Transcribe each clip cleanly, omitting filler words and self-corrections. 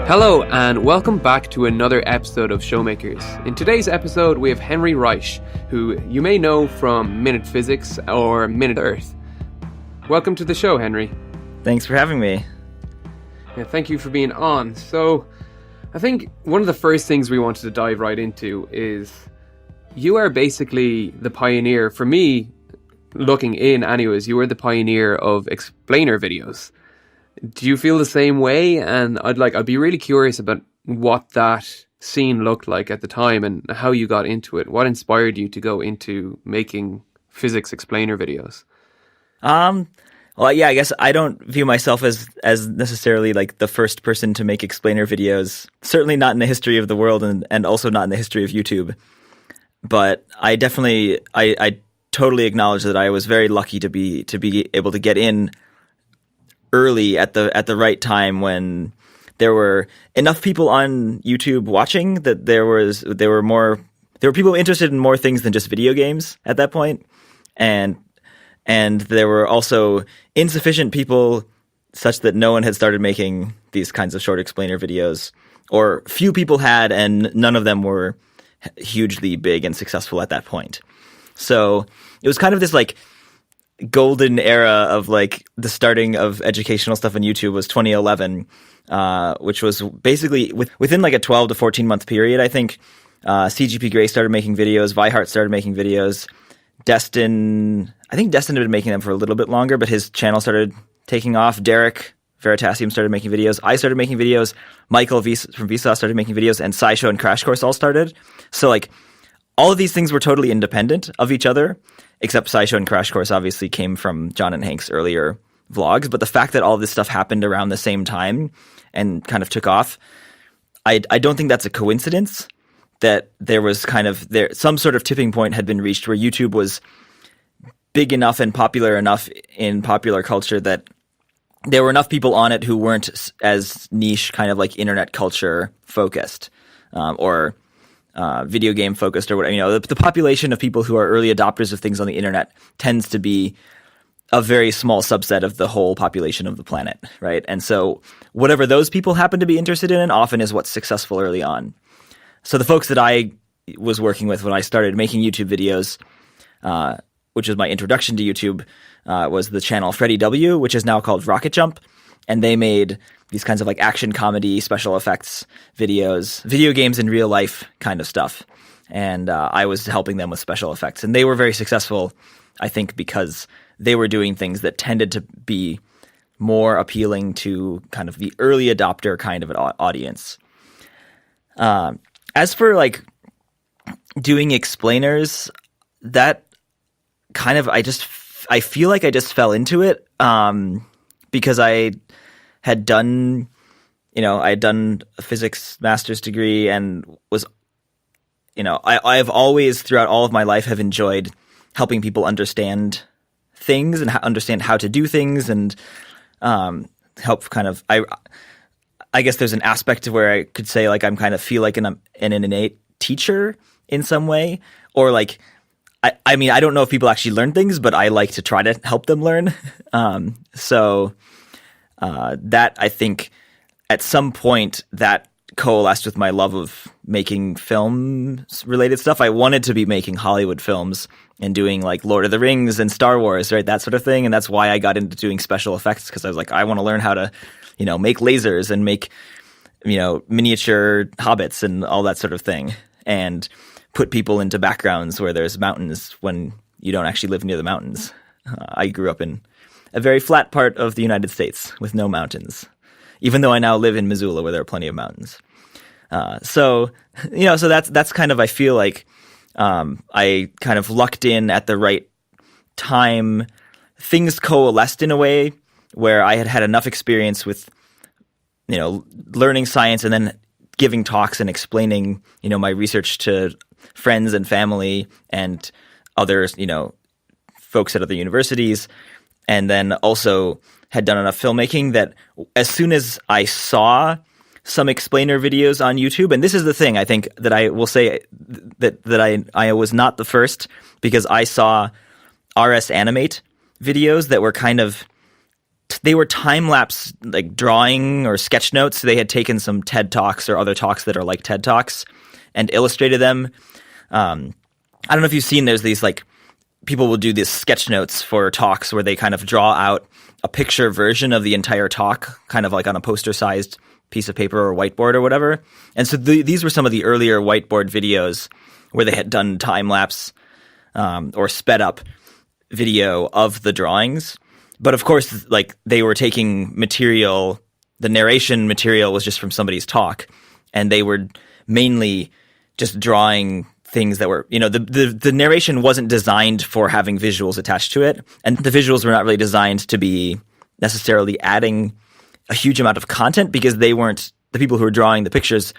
Hello and welcome back to another episode of Showmakers. In today's episode we have Henry Reich, who you may know from MinutePhysics or Minute Earth. Welcome to the show, Henry. Thanks for having me. Yeah, thank you for being on. So, I think one of the first things we wanted to dive right into is you are basically the pioneer, for me, looking in anyways, you were the pioneer of explainer videos. Do you feel the same way? And I'd be really curious about what that scene looked like at the time and how you got into it. What inspired you to go into making physics explainer videos? Well, yeah, I guess I don't view myself as necessarily like the first person to make explainer videos. Certainly not in the history of the world and also not in the history of YouTube. But I definitely, I totally acknowledge that I was very lucky to be able to get in early at the right time when there were enough people on YouTube watching that there were people interested in more things than just video games at that point. And there were also insufficient people such that no one had started making these kinds of short explainer videos, or few people had, and none of them were hugely big and successful at that point. So it was kind of this like golden era of like the starting of educational stuff on YouTube was 2011, which was basically within like a 12 to 14 month period. I think CGP Grey started making videos, Vihart started making videos, Destin had been making them for a little bit longer, but his channel started taking off. Derek Veritasium started making videos. I started making videos. Michael from Vsauce started making videos, and SciShow and Crash Course all started. So like all of these things were totally independent of each other, except SciShow and Crash Course obviously came from John and Hank's earlier vlogs. But the fact that all this stuff happened around the same time and kind of took off, I don't think that's a coincidence. That there was some sort of tipping point had been reached where YouTube was big enough and popular enough in popular culture that there were enough people on it who weren't as niche kind of like internet culture focused, or video game focused or whatever. You know, the population of people who are early adopters of things on the internet tends to be a very small subset of the whole population of the planet, right? And so whatever those people happen to be interested in often is what's successful early on. So the folks that I was working with when I started making YouTube videos, which was my introduction to YouTube, was the channel Freddy W, which is now called Rocket Jump. And they made these kinds of like action comedy, special effects videos, video games in real life kind of stuff. And I was helping them with special effects. And they were very successful, I think, because they were doing things that tended to be more appealing to kind of the early adopter kind of an audience. As for like doing explainers, that kind of I feel like I just fell into it because I had done a physics master's degree and was, I've always throughout all of my life have enjoyed helping people understand things and understand how to do things and help kind of I guess there's an aspect to where I could say like I'm kind of feel like an innate teacher in some way, or like I mean I don't know if people actually learn things, but I like to try to help them learn. So that I think at some point that coalesced with my love of making films related stuff. I wanted to be making Hollywood films and doing like Lord of the Rings and Star Wars, right? That sort of thing. And that's why I got into doing special effects, because I was like, I want to learn how to make lasers and make, miniature hobbits and all that sort of thing, and put people into backgrounds where there's mountains when you don't actually live near the mountains. I grew up in a very flat part of the United States with no mountains, even though I now live in Missoula where there are plenty of mountains. So that's kind of, I feel like I kind of lucked in at the right time. Things coalesced in a way where I had enough experience with, learning science and then giving talks and explaining, my research to friends and family and others, folks at other universities, and then also had done enough filmmaking that as soon as I saw some explainer videos on YouTube, and this is the thing I think that I will say that I was not the first, because I saw RS Animate videos that were kind of they were time-lapse like drawing or sketch notes. They had taken some TED Talks or other talks that are like TED Talks and illustrated them. I don't know if you've seen, there's these like, people will do these sketch notes for talks where they kind of draw out a picture version of the entire talk, kind of like on a poster-sized piece of paper or whiteboard or whatever. And so these were some of the earlier whiteboard videos where they had done time-lapse or sped-up video of the drawings. But of course, like, they were taking material, the narration material was just from somebody's talk, and they were mainly just drawing things that were, the narration wasn't designed for having visuals attached to it, and the visuals were not really designed to be necessarily adding a huge amount of content, because they weren't, the people who were drawing the pictures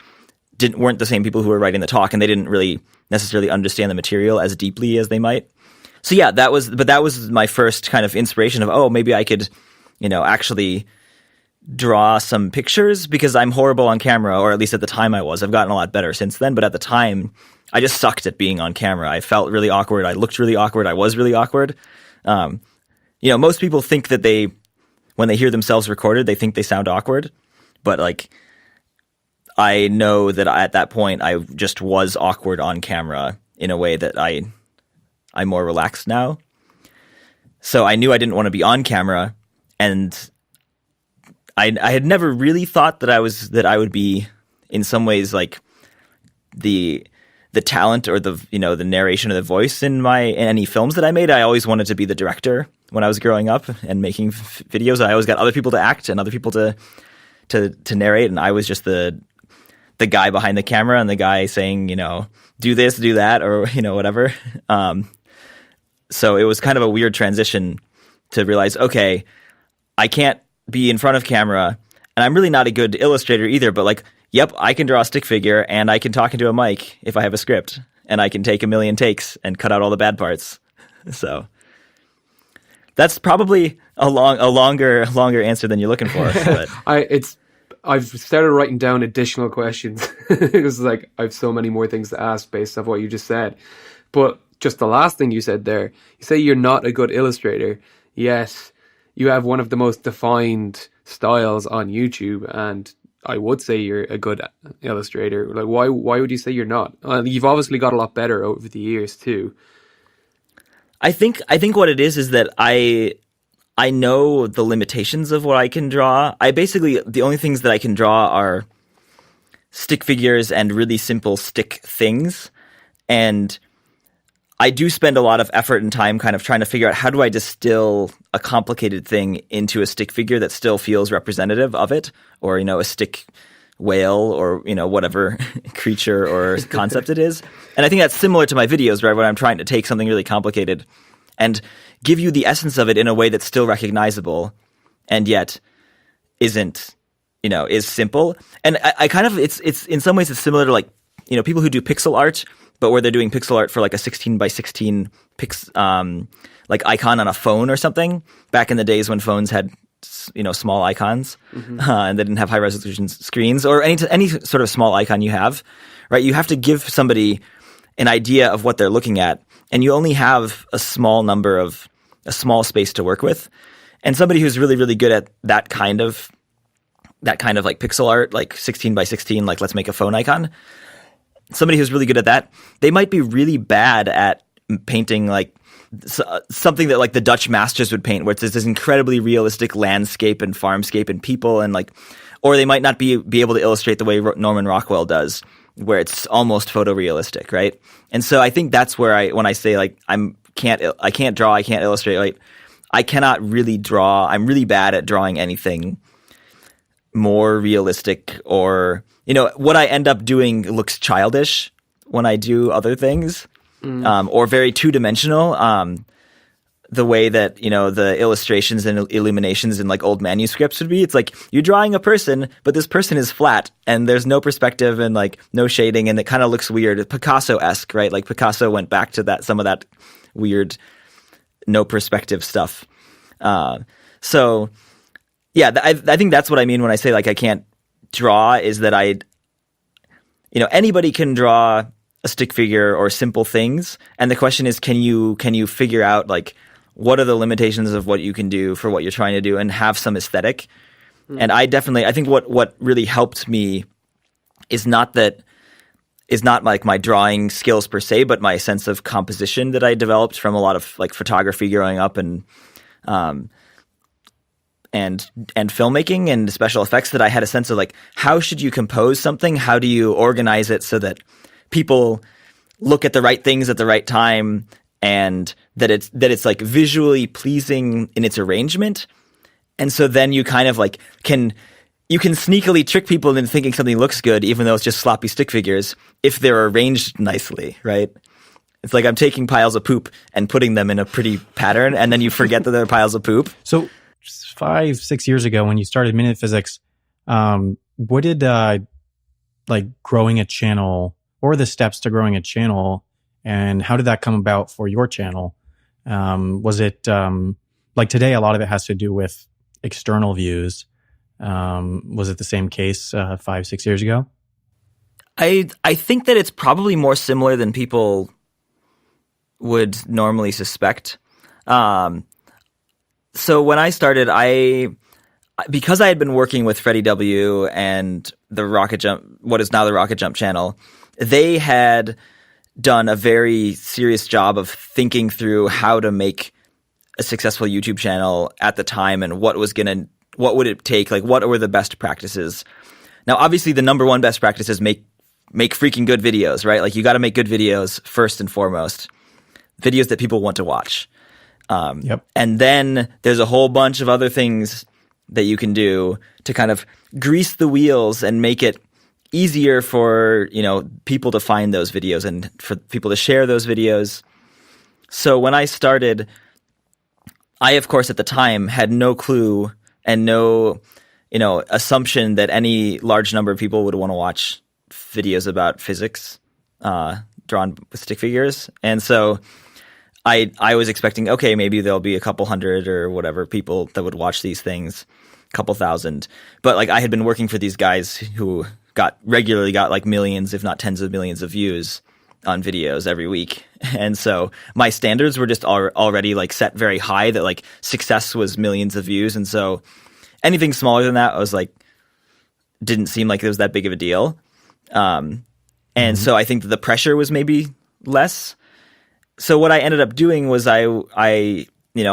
weren't the same people who were writing the talk, and they didn't really necessarily understand the material as deeply as they might. So yeah, that was my first kind of inspiration of, oh, maybe I could, actually draw some pictures, because I'm horrible on camera, or at least at the time I was. I've gotten a lot better since then, but at the time I just sucked at being on camera. I felt really awkward. I looked really awkward. I was really awkward. Most people think that when they hear themselves recorded, they think they sound awkward, but like, I know that at that point I just was awkward on camera in a way that I'm more relaxed now. So I knew I didn't want to be on camera, and I had never really thought that I would be in some ways like the talent or the narration or the voice in any films that I made. I always wanted to be the director when I was growing up and making videos. I always got other people to act and other people to narrate, and I was just the guy behind the camera and the guy saying, do this, do that, or whatever. So it was kind of a weird transition to realize, okay, I can't be in front of camera, and I'm really not a good illustrator either, but like, yep, I can draw a stick figure, and I can talk into a mic if I have a script, and I can take a million takes and cut out all the bad parts. So that's probably a longer answer than you're looking for. But I've started writing down additional questions because like I have so many more things to ask based off what you just said. But just the last thing you said there, you say you're not a good illustrator, yet you have one of the most defined styles on YouTube, and I would say you're a good illustrator. Like, why would you say you're not? You've obviously got a lot better over the years too. I think what it is that I know the limitations of what I can draw. The only things that I can draw are stick figures and really simple stick things. And I do spend a lot of effort and time kind of trying to figure out, how do I distill a complicated thing into a stick figure that still feels representative of it, or, a stick whale, or, whatever creature or concept it is. And I think that's similar to my videos, right? When I'm trying to take something really complicated and give you the essence of it in a way that's still recognizable and yet isn't, is simple. And I kind of, it's in some ways it's similar to like, people who do pixel art, but where they're doing pixel art for like a 16 by 16 like icon on a phone or something, back in the days when phones had, small icons, and they didn't have high resolution screens, or any sort of small icon you have, right? You have to give somebody an idea of what they're looking at, and you only have a small space to work with. And somebody who's really, really good at that kind of like pixel art, like 16 by 16, like let's make a phone icon. Somebody who's really good at that, they might be really bad at painting like something that like the Dutch masters would paint, where it's this incredibly realistic landscape and farmscape and people, and like, or they might not be able to illustrate the way Norman Rockwell does, where it's almost photorealistic, right? And so I think that's where when I say like I can't draw, I can't illustrate, like I cannot really draw. I'm really bad at drawing anything more realistic, or what I end up doing looks childish when I do other things, or very two-dimensional. The way that, the illustrations and illuminations in like old manuscripts would be. It's like you're drawing a person, but this person is flat and there's no perspective and like no shading, and it kind of looks weird. Picasso-esque, right? Like Picasso went back to some of that weird no perspective stuff. So yeah, I think that's what I mean when I say like I can't draw, is that anybody can draw a stick figure or simple things, and the question is, can you figure out like what are the limitations of what you can do for what you're trying to do, and have some aesthetic. And I think what really helped me is not like my drawing skills per se, but my sense of composition that I developed from a lot of like photography growing up, and filmmaking and special effects, that I had a sense of like, how should you compose something? How do you organize it so that people look at the right things at the right time, and that it's like visually pleasing in its arrangement. And so then you kind of like you can sneakily trick people into thinking something looks good, even though it's just sloppy stick figures, if they're arranged nicely, right? It's like I'm taking piles of poop and putting them in a pretty pattern, and then you forget that they're piles of poop. So 5-6 years ago, when you started MinutePhysics, what did like growing a channel, what were the steps to growing a channel, and how did that come about for your channel? Was it like today, a lot of it has to do with external views. Was it the same case 5-6 years ago? I think that it's probably more similar than people would normally suspect. So when I started, because I had been working with Freddie W. and the Rocket Jump, what is now the Rocket Jump channel, they had done a very serious job of thinking through how to make a successful YouTube channel at the time, and what would it take, like what were the best practices. Now, obviously the number one best practice is make freaking good videos, right? Like you got to make good videos first and foremost, videos that people want to watch. Yep. And then there's a whole bunch of other things that you can do to kind of grease the wheels and make it easier for, people to find those videos and for people to share those videos. So when I started, I, of course, at the time had no clue and no, assumption that any large number of people would want to watch videos about physics drawn with stick figures. And so I was expecting, okay, maybe there'll be a couple hundred or whatever people that would watch these things, a couple thousand. But like I had been working for these guys who regularly got like millions, if not tens of millions of views on videos every week. And so my standards were just already like set very high, that like success was millions of views. And so anything smaller than that, I was like, didn't seem like it was that big of a deal. And so I think that the pressure was maybe less. So what I ended up doing was I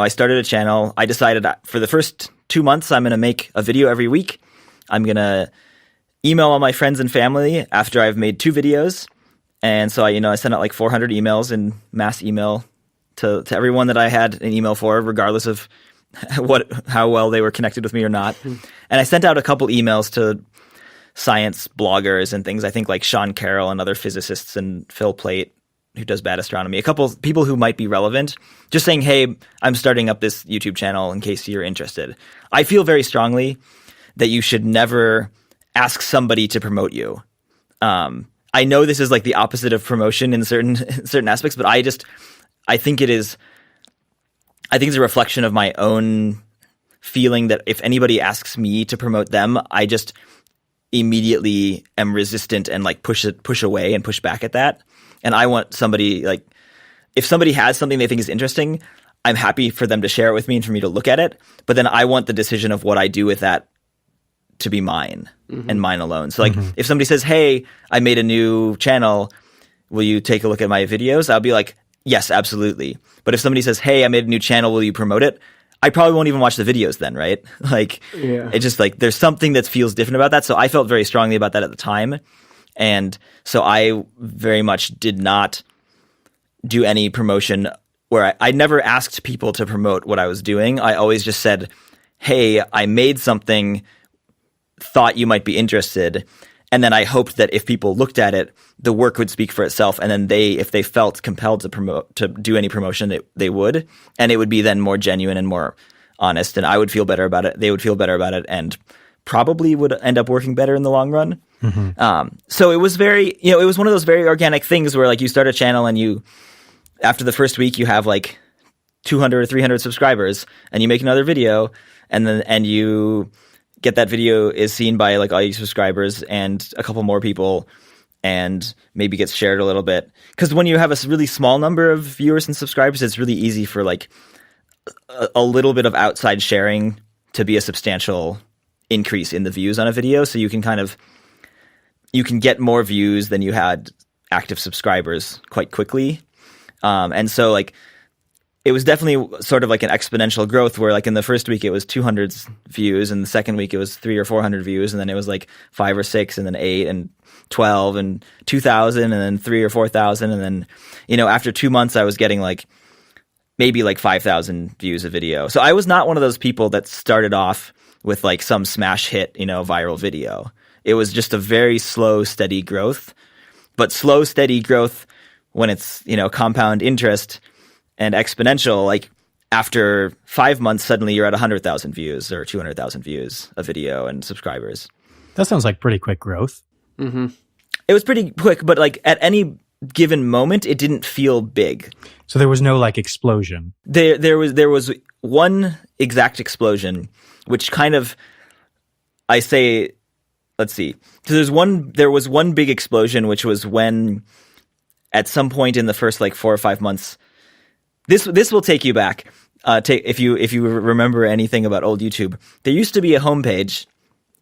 started a channel. I decided for the first 2 months, I'm going to make a video every week. I'm going to email all my friends and family after I've made 2 videos. And so I sent out like 400 emails in mass email to everyone that I had an email for, regardless of how well they were connected with me or not. And I sent out a couple emails to science bloggers and things. I think like Sean Carroll and other physicists, and Phil Plait, who does Bad Astronomy, a couple people who might be relevant, just saying, hey, I'm starting up this YouTube channel in case you're interested. I feel very strongly that you should never ask somebody to promote you. I know this is like the opposite of promotion in certain aspects, but I think it's a reflection of my own feeling that if anybody asks me to promote them, I just immediately am resistant and like push away and push back at that. And I want somebody, like, if somebody has something they think is interesting, I'm happy for them to share it with me and for me to look at it. But then I want the decision of what I do with that to be mine and mine alone. So like if somebody says, hey, I made a new channel, will you take a look at my videos? I'll be like, yes, absolutely. But if somebody says, hey, I made a new channel, will you promote it? I probably won't even watch the videos then, right? Like, it's just like there's something that feels different about that. So I felt very strongly about that at the time. And so I very much did not do any promotion where I never asked people to promote what I was doing. I always just said, hey, I made something, thought you might be interested. And then I hoped that if people looked at it, the work would speak for itself. And then if they felt compelled to do any promotion, they would. And it would be then more genuine and more honest. And I would feel better about it. They would feel better about it, and probably would end up working better in the long run. So it was it was one of those very organic things where like you start a channel and after the first week, you have like 200 or 300 subscribers, and you make another video, and you get that video is seen by like all your subscribers and a couple more people, and maybe gets shared a little bit. Because when you have a really small number of viewers and subscribers, it's really easy for like a little bit of outside sharing to be a substantial increase in the views on a video. So you can get more views than you had active subscribers quite quickly. And so like, it was definitely sort of like an exponential growth where like in the first week it was 200 views, and the second week it was 300 or 400 views, and then it was like 5 or 6, and then 8 and 12 and 2,000, and then 3 or 4,000, and then after 2 months I was getting like maybe like 5,000 views a video. So I was not one of those people that started off with like some smash hit viral video. It was just a very slow, steady growth. But slow, steady growth when it's compound interest and exponential, like after 5 months, suddenly you're at 100,000 views or 200,000 views a video and subscribers. That sounds like pretty quick growth. Mm-hmm. It was pretty quick, but like at any given moment, it didn't feel big. So there was no like explosion. There was one exact explosion, which kind of, let's see. So there was one big explosion, which was when at some point in the first like 4 or 5 months, This will take you back. If you remember anything about old YouTube, there used to be a homepage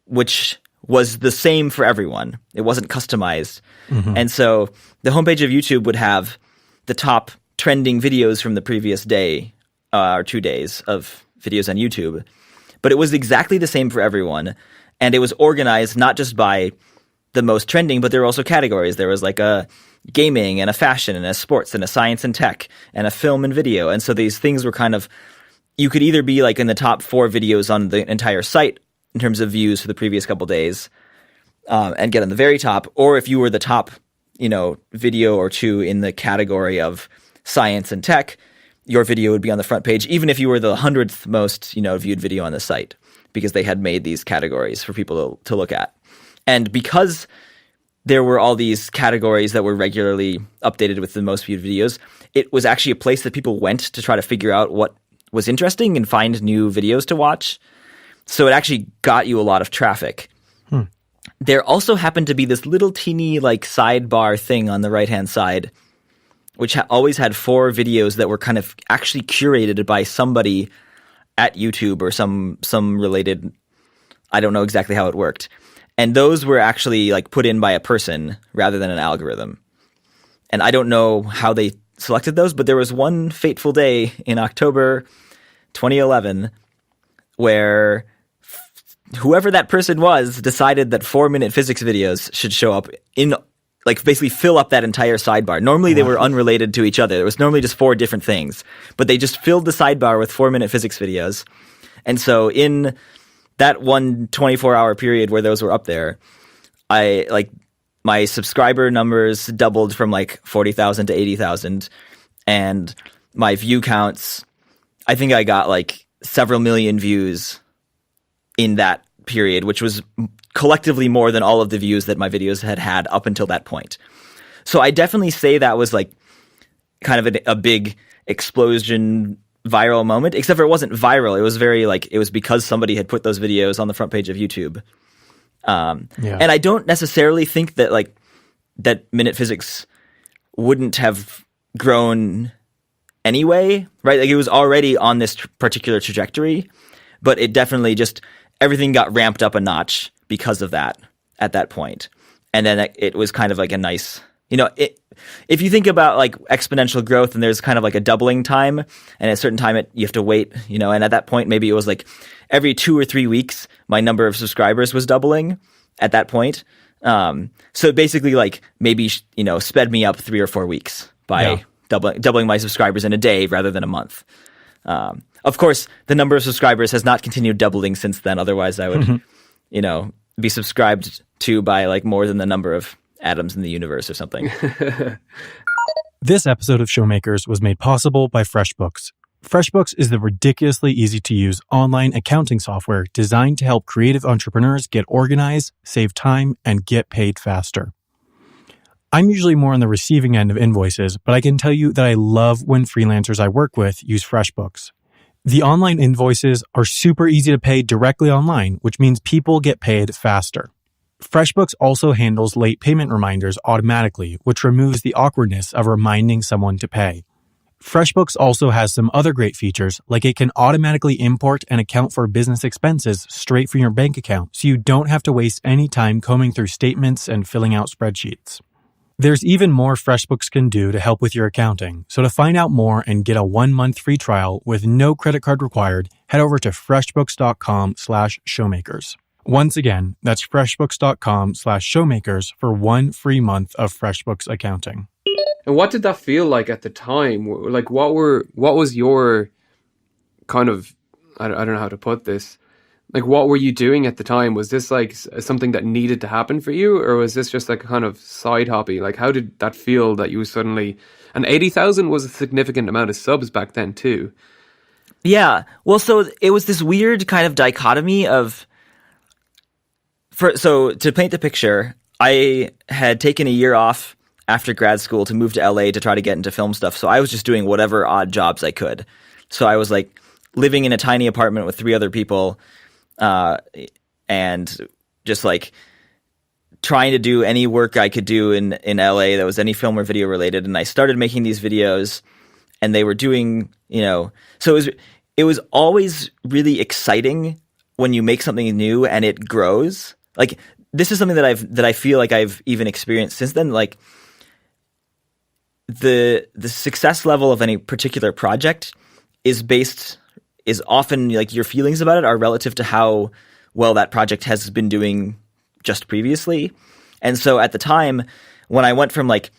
which was the same for everyone. It wasn't customized, and so the homepage of YouTube would have the top trending videos from the previous day or 2 days of videos on YouTube, but it was exactly the same for everyone, and it was organized not just by the most trending, but there were also categories. There was like a gaming and a fashion and a sports and a science and tech and a film and video. And so these things were kind of, you could either be like in the top 4 videos on the entire site in terms of views for the previous couple days and get on the very top, or if you were the top, video or 2 in the category of science and tech, your video would be on the front page, even if you were the 100th most, viewed video on the site, because they had made these categories for people to look at. And because there were all these categories that were regularly updated with the most viewed videos, it was actually a place that people went to try to figure out what was interesting and find new videos to watch. So it actually got you a lot of traffic. There also happened to be this little teeny like sidebar thing on the right-hand side, which always had 4 videos that were kind of actually curated by somebody at YouTube or some related, I don't know exactly how it worked. And those were actually like put in by a person rather than an algorithm. And I don't know how they selected those, but there was one fateful day in October 2011 where whoever that person was decided that 4-minute physics videos should show up in, like, basically fill up that entire sidebar. Normally they were unrelated to each other. It was normally just 4 different things, but they just filled the sidebar with 4-minute physics videos. And so in that one 24-hour period where those were up there, my subscriber numbers doubled from like 40,000 to 80,000, and my view counts, I think I got like several million views in that period, which was collectively more than all of the views that my videos had up until that point. So I definitely say that was like kind of a big explosion viral moment, except for it wasn't viral. It was very like, it was because somebody had put those videos on the front page of YouTube. And I don't necessarily think that like that MinutePhysics wouldn't have grown anyway, right? Like it was already on this particular trajectory, but it definitely just, everything got ramped up a notch because of that at that point. And then it was kind of like a nice, if you think about like exponential growth and there's kind of like a doubling time, and at a certain time you have to wait, and at that point, maybe it was like every 2 or 3 weeks, my number of subscribers was doubling at that point. So basically like maybe, sped me up 3 or 4 weeks by doubling my subscribers in a day rather than a month. Of course, the number of subscribers has not continued doubling since then. Otherwise I would, be subscribed to by like more than the number of atoms in the universe or something. This episode of Showmakers was made possible by FreshBooks. FreshBooks is the ridiculously easy to use online accounting software designed to help creative entrepreneurs get organized, save time, and get paid faster. I'm usually more on the receiving end of invoices, but I can tell you that I love when freelancers I work with use FreshBooks. The online invoices are super easy to pay directly online, which means people get paid faster. FreshBooks also handles late payment reminders automatically, which removes the awkwardness of reminding someone to pay. FreshBooks also has some other great features, like it can automatically import and account for business expenses straight from your bank account, so you don't have to waste any time combing through statements and filling out spreadsheets. There's even more FreshBooks can do to help with your accounting, so to find out more and get a 1-month free trial with no credit card required, head over to freshbooks.com/showmakers. Once again, that's freshbooks.com/showmakers for 1 free month of FreshBooks accounting. And what did that feel like at the time? Like, what was your kind of, I don't know how to put this. Like, what were you doing at the time? Was this like something that needed to happen for you, or was this just like a kind of side hobby? Like, how did that feel that you suddenly, and 80,000 was a significant amount of subs back then too. Yeah. Well, so it was this weird kind of dichotomy of, so to paint the picture, I had taken a year off after grad school to move to LA to try to get into film stuff. So I was just doing whatever odd jobs I could. So I was like living in a tiny apartment with 3 other people, and just like trying to do any work I could do in LA that was any film or video related. And I started making these videos, and they were doing, so it was always really exciting when you make something new and it grows. Like, this is something that I feel like I've even experienced since then. Like, the success level of any particular project is often, like, your feelings about it are relative to how well that project has been doing just previously. And so at the time when I went from like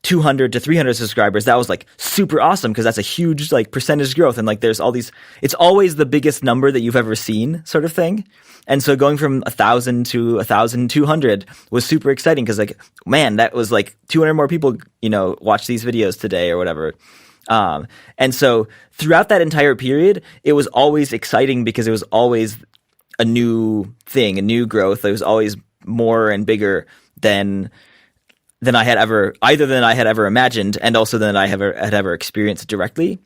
200 to 300 subscribers, that was like super awesome, because that's a huge like percentage growth. And like there's all these, it's always the biggest number that you've ever seen, sort of thing. And so going from 1,000 to 1,200 was super exciting, because like, man, that was like 200 more people, watch these videos today or whatever. And so throughout that entire period, it was always exciting because it was always a new thing, a new growth. It was always more and bigger than I had ever imagined, and also than I had ever experienced directly.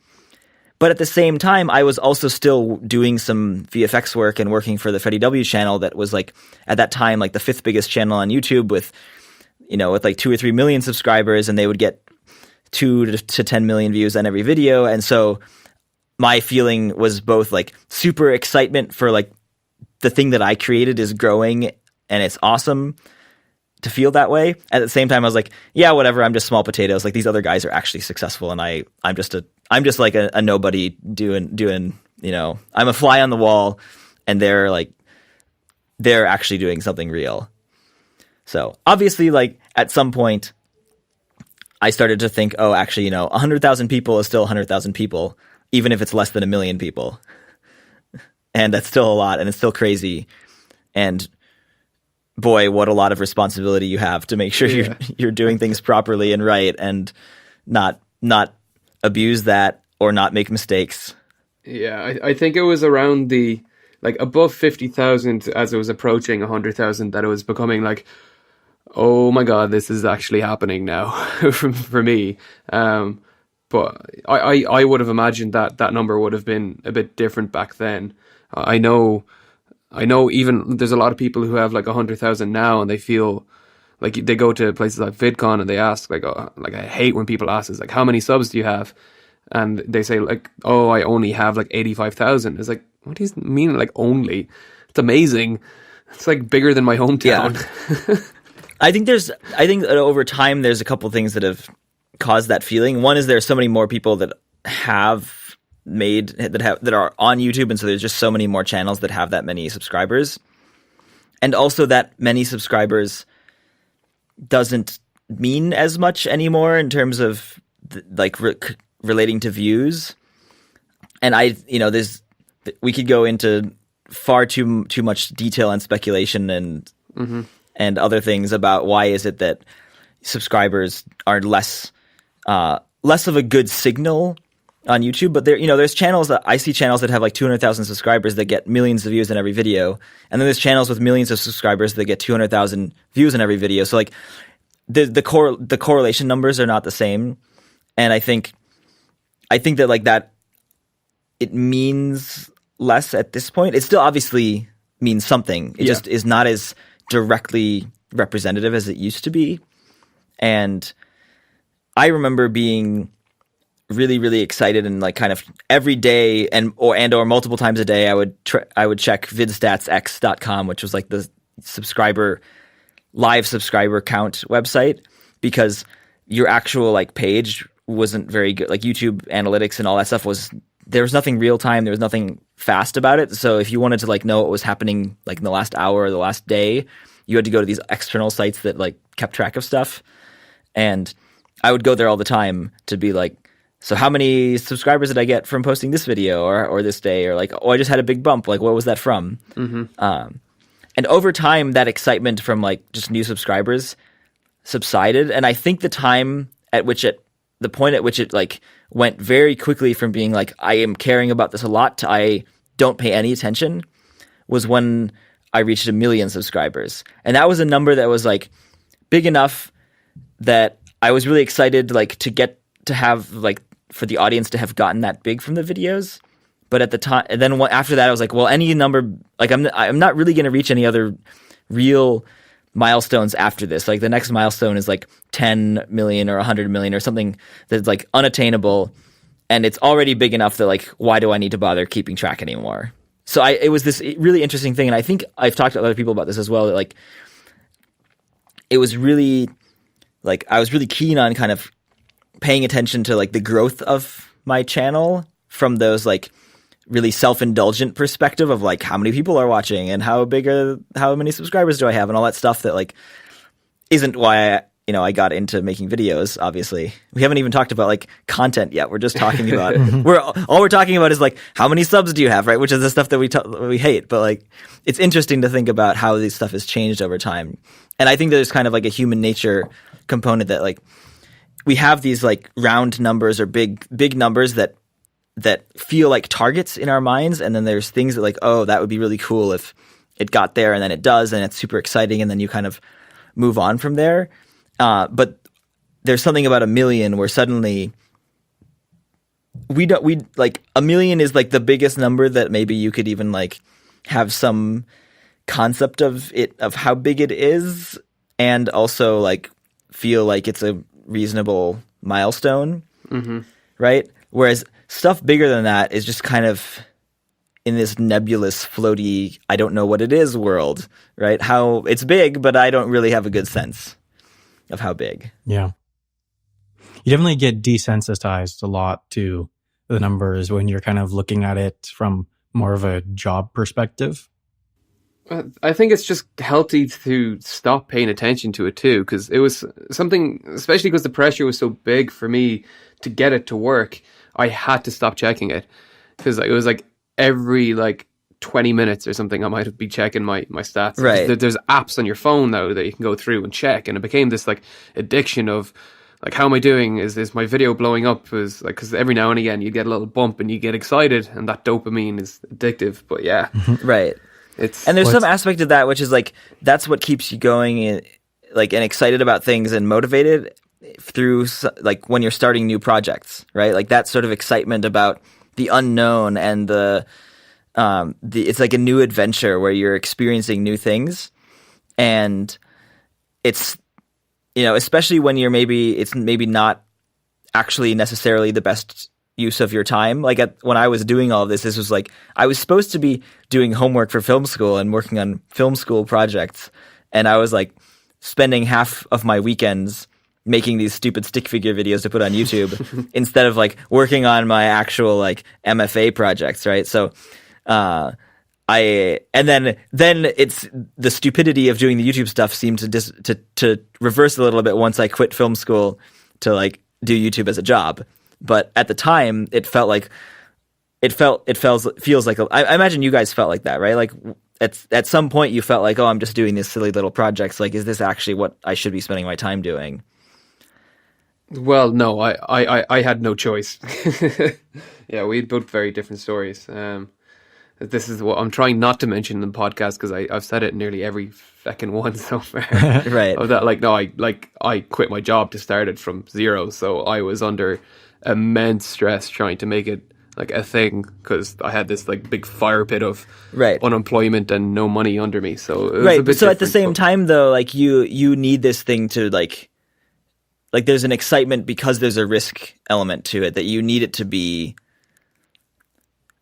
But at the same time, I was also still doing some VFX work and working for the Freddie W channel that was like, at that time, like the 5th biggest channel on YouTube with like 2 or 3 million subscribers, and they would get 2 to 10 million views on every video. And so my feeling was both like super excitement for like the thing that I created is growing and it's awesome to feel that way. At the same time, I was like, yeah, whatever, I'm just small potatoes. Like, these other guys are actually successful, and I'm just like a nobody doing, I'm a fly on the wall, and they're actually doing something real. So obviously, like, at some point I started to think, oh, actually, 100,000 people is still 100,000 people, even if it's less than 1 million people. And that's still a lot, and it's still crazy. And boy, what a lot of responsibility you have to make sure you're doing things properly and right, and not abuse that or not make mistakes. Yeah, I think it was around the, like, above 50,000 as it was approaching 100,000 that it was becoming like, oh my God, this is actually happening now for me. But I would have imagined that number would have been a bit different back then. I know even there's a lot of people who have like 100,000 now, and they feel like they go to places like VidCon and they ask like, oh, like, I hate when people ask us like, how many subs do you have? And they say like, oh, I only have like 85,000. It's like, what do you mean like only? It's amazing. It's like bigger than my hometown. Yeah. I think that over time there's a couple things that have caused that feeling. One is there's so many more people that that are on YouTube, and so there's just so many more channels that have that many subscribers. And also that many subscribers doesn't mean as much anymore in terms of relating to views. And we could go into far too much detail and speculation and other things about why is it that subscribers are less of a good signal on YouTube. But there's channels that I see channels that have like 200,000 subscribers that get millions of views in every video, and then there's channels with millions of subscribers that get 200,000 views in every video. So like the correlation numbers are not the same, and I think that like that it means less at this point. It still obviously means something. It just is not as directly representative as it used to be. And I remember being really, really excited, and like kind of every day or multiple times a day, I would check vidstatsx.com, which was like the live subscriber count website, because your actual like page wasn't very good. Like YouTube analytics and all that stuff there was nothing real time. There was nothing fast about it. So if you wanted to like know what was happening like in the last hour or the last day, you had to go to these external sites that like kept track of stuff. And I would go there all the time to be like, so how many subscribers did I get from posting this video or this day? Or like, oh, I just had a big bump. Like, what was that from? And over time, that excitement from like just new subscribers subsided. And I think the point at which it like went very quickly from being like, I am caring about this a lot to I don't pay any attention, was when I reached 1 million subscribers. And that was a number that was like big enough that I was really excited like to have like for the audience to have gotten that big from the videos. But at the time, and then after that, I was like, well, any number, like I'm not really going to reach any other real milestones after this. Like the next milestone is like 10 million or 100 million or something that's like unattainable. And it's already big enough that like, why do I need to bother keeping track anymore? So it was this really interesting thing. And I think I've talked to other people about this as well, that like, it was really like, I was really keen on kind of paying attention to like the growth of my channel from those like really self-indulgent perspective of like how many people are watching and how many subscribers do I have and all that stuff that like isn't why I got into making videos. Obviously, we haven't even talked about like content yet. We're just talking about all we're talking about is like how many subs do you have, right? Which is the stuff that we hate. But like it's interesting to think about how this stuff has changed over time. And I think there's kind of like a human nature component that like we have these like round numbers or big numbers that feel like targets in our minds, and then there's things that like, oh, that would be really cool if it got there, and then it does, and it's super exciting, and then you kind of move on from there. But there's something about 1 million where suddenly we like 1 million is like the biggest number that maybe you could even like have some concept of how big it is, and also like feel like it's a reasonable milestone, right? Whereas stuff bigger than that is just kind of in this nebulous, floaty, I don't know what it is world, right? How it's big, but I don't really have a good sense of how big. Yeah. You definitely get desensitized a lot to the numbers when you're kind of looking at it from more of a job perspective. I think it's just healthy to stop paying attention to it too, because it was something, especially because the pressure was so big for me to get it to work. I had to stop checking it, because it was like every like 20 minutes or something I might be checking my stats. Right. There's apps on your phone now that you can go through and check, and it became this like addiction of like, how am I doing? Is my video blowing up? Is like, because every now and again you get a little bump and you get excited, and that dopamine is addictive. But yeah, right. And there's some aspect of that which is like that's what keeps you going and excited about things and motivated through like when you're starting new projects, right? Like that sort of excitement about the unknown and the it's like a new adventure where you're experiencing new things, and it's especially when it's maybe not actually necessarily the best use of your time. Like when I was doing all of this was like I was supposed to be doing homework for film school and working on film school projects, and I was like spending half of my weekends making these stupid stick figure videos to put on YouTube instead of like working on my actual like MFA projects, right? So then it's the stupidity of doing the YouTube stuff seemed to reverse a little bit once I quit film school to like do YouTube as a job. But at the time, it feels like I imagine you guys felt like that, right? Like at some point, you felt like, oh, I'm just doing these silly little projects. Like, is this actually what I should be spending my time doing? Well, no, I had no choice. Yeah, we had both very different stories. This is what I'm trying not to mention in the podcast, because I've said it nearly every second one so far. Right. Of that, like, no, I quit my job to start it from zero, so I was under immense stress trying to make it like a thing, because I had this like big fire pit of unemployment and no money under me. So it was a bit so at the different, same time, though, like you need this thing to like like there's an excitement because there's a risk element to it that you need it to be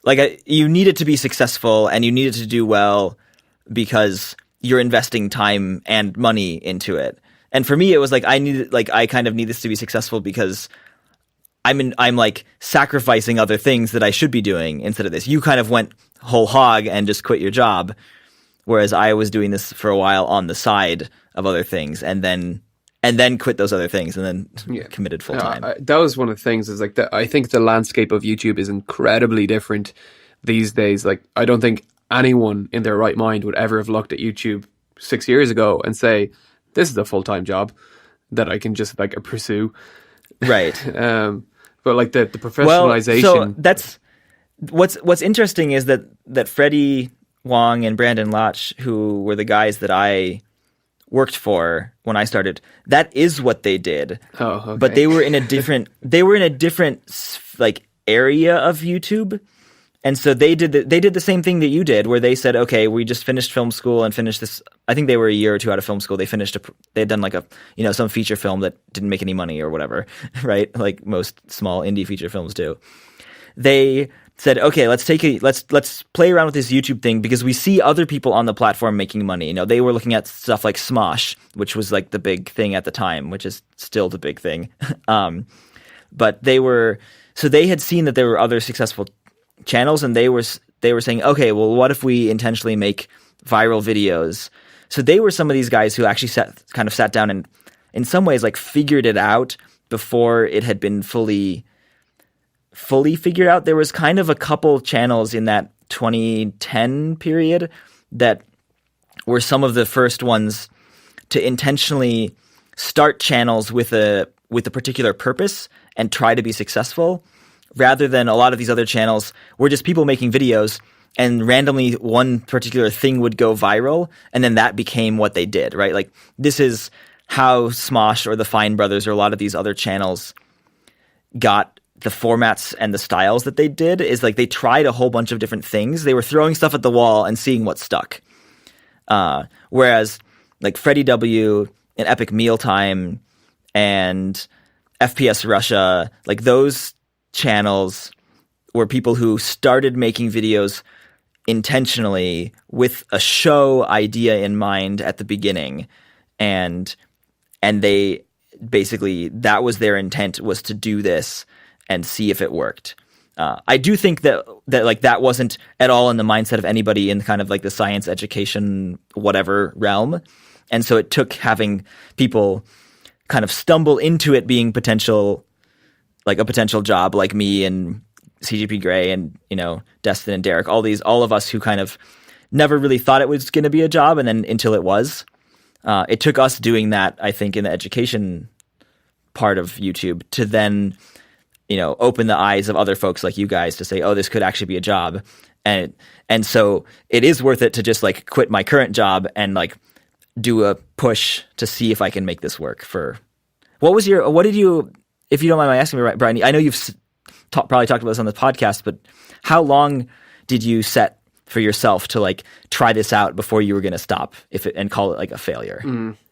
like you need it to be successful and you need it to do well because you're investing time and money into it. And for me, it was like I kind of need this to be successful because I'm like sacrificing other things that I should be doing instead of this. You kind of went whole hog and just quit your job, whereas I was doing this for a while on the side of other things, and then quit those other things, and then committed full time. That was one of the things. Is like I think the landscape of YouTube is incredibly different these days. Like I don't think anyone in their right mind would ever have looked at YouTube 6 years ago and say, "This is a full-time job that I can just like pursue." Right. But like the professionalization. Well, so that's what's interesting is that Freddie Wong and Brandon Lotch, who were the guys that I worked for when I started, that is what they did. Oh, okay. But they were in a different like area of YouTube. And so they did the same thing that you did, where they said, okay, we just finished film school and finished this. I think they were a year or two out of film school. They had done like some feature film that didn't make any money or whatever, right? Like most small indie feature films do. They said, okay, let's play around with this YouTube thing because we see other people on the platform making money. They were looking at stuff like Smosh, which was like the big thing at the time, which is still the big thing. But they had seen that there were other successful channels, and they were saying, okay, well, what if we intentionally make viral videos? So they were some of these guys who actually sat down and in some ways like figured it out before it had been fully figured out. There was kind of a couple channels in that 2010 period that were some of the first ones to intentionally start channels with a particular purpose and try to be successful, rather than a lot of these other channels were just people making videos and randomly one particular thing would go viral and then that became what they did, right? Like this is how Smosh or the Fine Brothers or a lot of these other channels got the formats and the styles that they did, is like they tried a whole bunch of different things. They were throwing stuff at the wall and seeing what stuck. Whereas like Freddie W. and Epic Mealtime and FPS Russia, like those channels were people who started making videos intentionally with a show idea in mind at the beginning, and they basically, that was their intent, was to do this and see if it worked. I do think that like that wasn't at all in the mindset of anybody in kind of like the science education whatever realm, and so it took having people kind of stumble into it being a potential job, like me and CGP Grey and Destin and Derek, all of us who kind of never really thought it was going to be a job, and then until it was. It took us doing that, I think, in the education part of YouTube to then open the eyes of other folks like you guys to say, oh, this could actually be a job, and so it is worth it to just like quit my current job and like do a push to see if I can make this work. What did you, if you don't mind my asking me, Brian, I know you've probably talked about this on the podcast, but how long did you set for yourself to like try this out before you were going to stop and call it like a failure?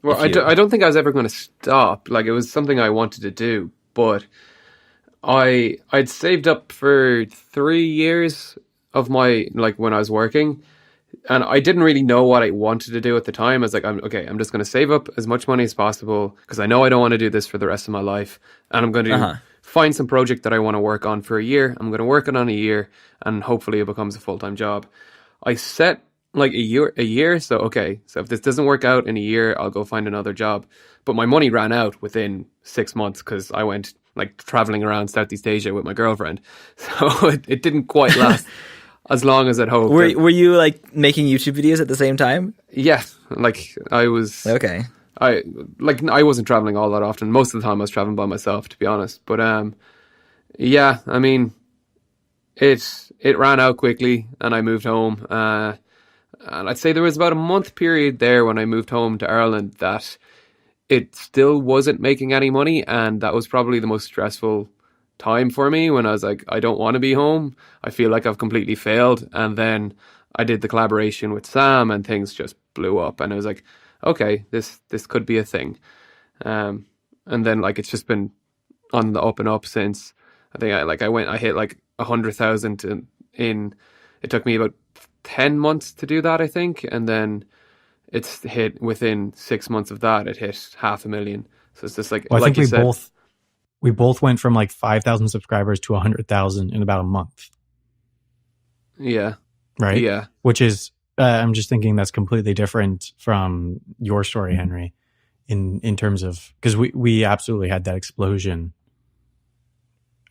Well, I don't think I was ever going to stop. Like it was something I wanted to do, but I'd saved up for 3 years of my, like when I was working, and I didn't really know what I wanted to do at the time. I was like, I'm just going to save up as much money as possible because I know I don't want to do this for the rest of my life, and I'm going to find some project that I want to work on for a year. I'm going to work it on a year, and hopefully it becomes a full-time job. I set like a year. So, okay, so if this doesn't work out in a year, I'll go find another job. But my money ran out within 6 months because I went like traveling around Southeast Asia with my girlfriend. So it didn't quite last as long as I'd hoped. Were you like making YouTube videos at the same time? Yeah, like I was. Okay. I wasn't traveling all that often. Most of the time I was traveling by myself, to be honest. But yeah, I mean, it ran out quickly, and I moved home. And I'd say there was about a month period there when I moved home to Ireland that it still wasn't making any money, and that was probably the most stressful time for me, when I was like, I don't want to be home. I feel like I've completely failed. And then I did the collaboration with Sam, and things just blew up, and I was like, okay, this could be a thing. And and then like it's just been on the up and up since. I think I hit like 100,000 in. It took me about 10 months to do that, I think, and then it's hit within 6 months of that. It hit 500,000. So it's just like, Well, I like think you said, we both went from like 5,000 subscribers to 100,000 in about a month. yeah, Right. yeah, Which is, I'm just thinking that's completely different from your story, Henry, in terms of, because we absolutely had that explosion.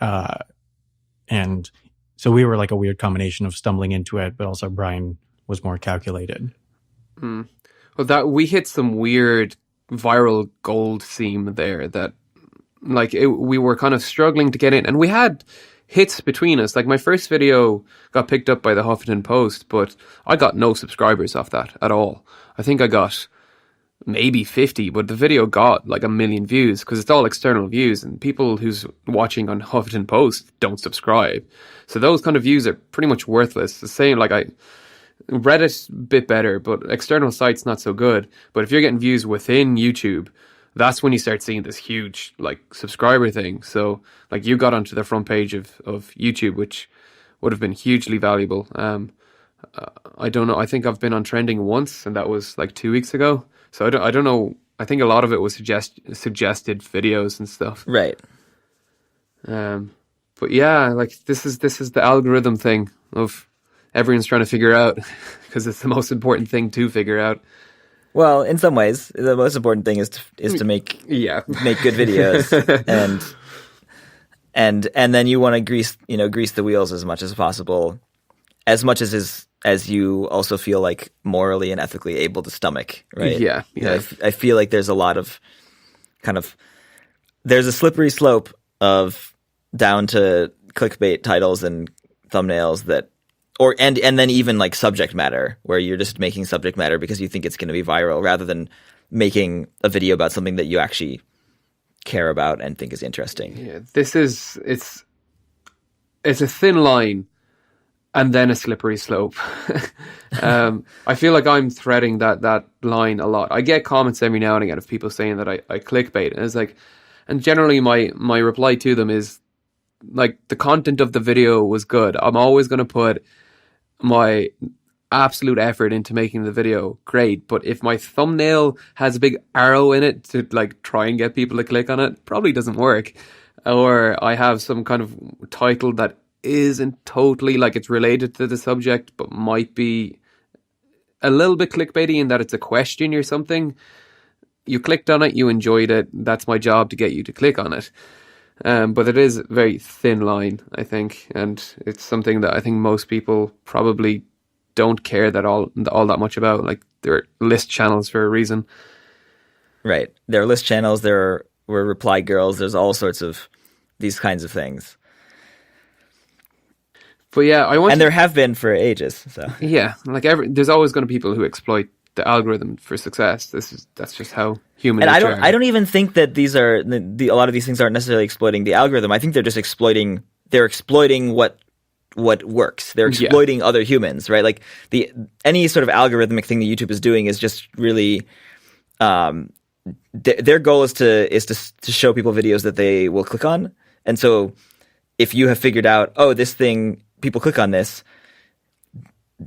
And so we were like a weird combination of stumbling into it, but also Brian was more calculated. Well, that we hit some weird viral gold seam there that like we were kind of struggling to get in, and we had hits between us. Like my first video got picked up by the Huffington Post, but I got no subscribers off that at all. I think I got maybe 50, but the video got like 1 million views because it's all external views, and people who's watching on Huffington Post don't subscribe. So those kind of views are pretty much worthless. The same, like Reddit bit better, but external sites not so good. But if you're getting views within YouTube, that's when you start seeing this huge like subscriber thing. So like you got onto the front page of YouTube, which would have been hugely valuable. I don't know. I think I've been on trending once, and that was like 2 weeks ago. So I don't know. I think a lot of it was suggested videos and stuff. Right. But yeah, like this is the algorithm thing of everyone's trying to figure out because it's the most important thing to figure out. Well, in some ways, the most important thing is to make good videos, and then you want to grease the wheels as much as possible, as much as you also feel like morally and ethically able to stomach, right? Yeah. I feel like there's a lot of there's a slippery slope of down to clickbait titles and thumbnails that. And then even like subject matter, where you're just making subject matter because you think it's going to be viral, rather than making a video about something that you actually care about and think is interesting. Yeah, it's a thin line, and then a slippery slope. I feel like I'm threading that line a lot. I get comments every now and again of people saying that I clickbait, and it's like, and generally my reply to them is like, the content of the video was good. I'm always going to put my absolute effort into making the video great, but if my thumbnail has a big arrow in it to like try and get people to click on it, probably doesn't work. Or I have some kind of title that isn't totally like it's related to the subject, but might be a little bit clickbaity in that it's a question or something. You clicked on it, you enjoyed it. That's my job, to get you to click on it. But it is a very thin line, I think, and it's something that I think most people probably don't care all that much about. Like, there are list channels for a reason. Right. There are list channels, there were reply girls, there's all sorts of these kinds of things. But yeah, and there have been for ages. So yeah, like there's always going to be people who exploit the algorithm for success. That's just how human nature. And I don't even think that these are a lot of these things aren't necessarily exploiting the algorithm. I think they're just exploiting what works. They're exploiting other humans, right? Like any sort of algorithmic thing that YouTube is doing is just really their goal is to show people videos that they will click on. And so if you have figured out, oh, this thing, people click on this,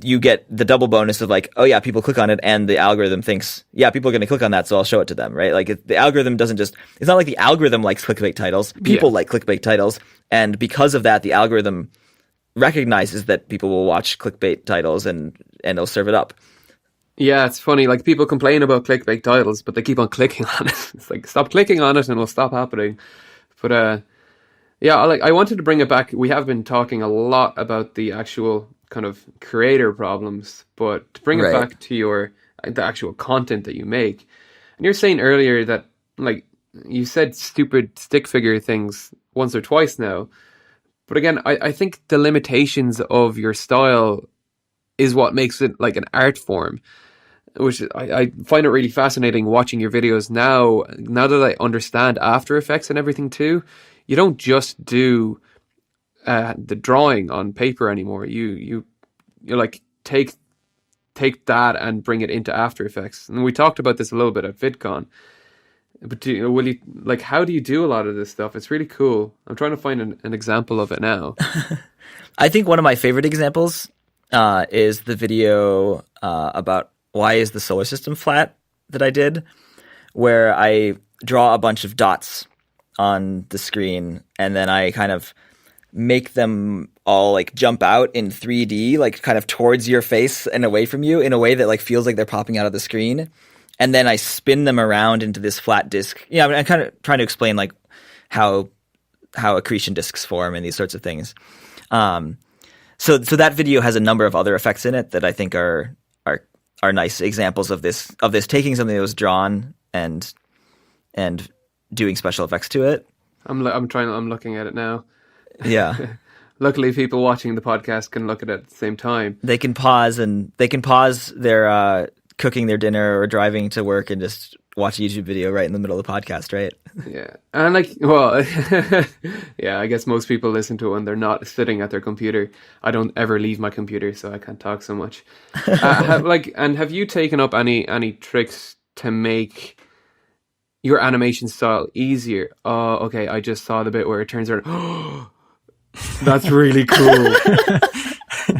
you get the double bonus of like, oh yeah, people click on it, and the algorithm thinks, yeah, people are going to click on that, so I'll show it to them, right? Like the algorithm doesn't just, it's not like the algorithm likes clickbait titles. People like clickbait titles, and because of that, the algorithm recognizes that people will watch clickbait titles and it'll serve it up. Yeah, it's funny. Like, people complain about clickbait titles, but they keep on clicking on it. It's like, stop clicking on it and it'll stop happening. But yeah, I wanted to bring it back. We have been talking a lot about the actual kind of creator problems, but to bring it back to the actual content that you make. And you're saying earlier that, like, you said stupid stick figure things once or twice now. But again, I think the limitations of your style is what makes it like an art form, which I find it really fascinating watching your videos now that I understand After Effects and everything too. You don't just do the drawing on paper anymore. You like take that and bring it into After Effects. And we talked about this a little bit at VidCon. But will you like? How do you do a lot of this stuff? It's really cool. I'm trying to find an example of it now. I think one of my favorite examples is the video about why is the solar system flat that I did, where I draw a bunch of dots on the screen and then I kind of make them all like jump out in 3D, like kind of towards your face and away from you in a way that like feels like they're popping out of the screen. And then I spin them around into this flat disk. Yeah, I'm kind of trying to explain like how accretion disks form and these sorts of things. So that video has a number of other effects in it that I think are nice examples of this taking something that was drawn and doing special effects to it. I'm looking at it now. Yeah. Luckily, people watching the podcast can look at it at the same time. They can pause their cooking their dinner or driving to work and just watch a YouTube video right in the middle of the podcast, right? Yeah. And like, well, yeah, I guess most people listen to it when they're not sitting at their computer. I don't ever leave my computer, so I can't talk so much. Have you taken up any tricks to make your animation style easier? Oh, okay, I just saw the bit where it turns around. That's really cool.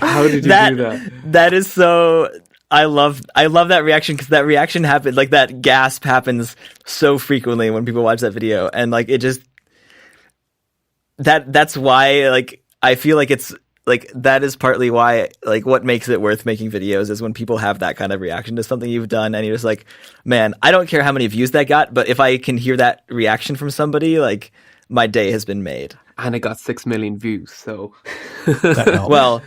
How did you do that? That is so... I love that reaction because that reaction happened, like that gasp happens so frequently when people watch that video, and like it just that's why like I feel like it's like that is partly why like what makes it worth making videos is when people have that kind of reaction to something you've done, and you're just like, man, I don't care how many views that got, but if I can hear that reaction from somebody, like my day has been made. And it got 6 million views, so well,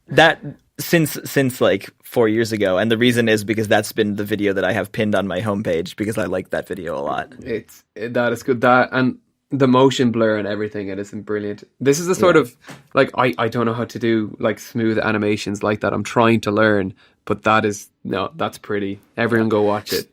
that. Since like 4 years ago, and the reason is because that's been the video that I have pinned on my homepage because I like that video a lot. That is good. That and the motion blur and everything, it isn't brilliant. This is the sort of like I don't know how to do like smooth animations like that. I'm trying to learn, but that's pretty. Everyone go watch it.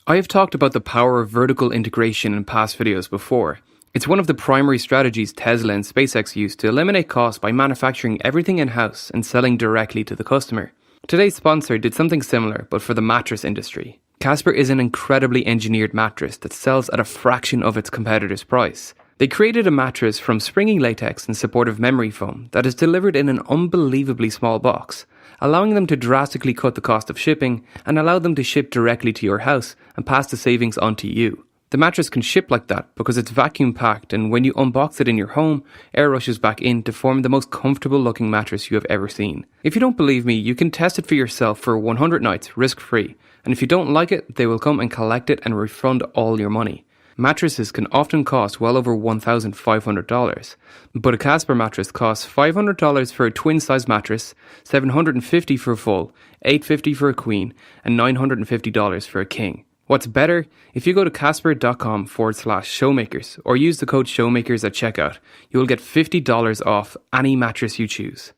I have talked about the power of vertical integration in past videos before. It's one of the primary strategies Tesla and SpaceX use to eliminate costs by manufacturing everything in-house and selling directly to the customer. Today's sponsor did something similar, but for the mattress industry. Casper is an incredibly engineered mattress that sells at a fraction of its competitor's price. They created a mattress from springy latex and supportive memory foam that is delivered in an unbelievably small box, allowing them to drastically cut the cost of shipping and allow them to ship directly to your house and pass the savings on to you. The mattress can ship like that because it's vacuum packed, and when you unbox it in your home, air rushes back in to form the most comfortable looking mattress you have ever seen. If you don't believe me, you can test it for yourself for 100 nights risk free, and if you don't like it, they will come and collect it and refund all your money. Mattresses can often cost well over $1,500, but a Casper mattress costs $500 for a twin-size mattress, $750 for a full, $850 for a queen, and $950 for a king. What's better, if you go to casper.com/showmakers or use the code showmakers at checkout, you will get $50 off any mattress you choose.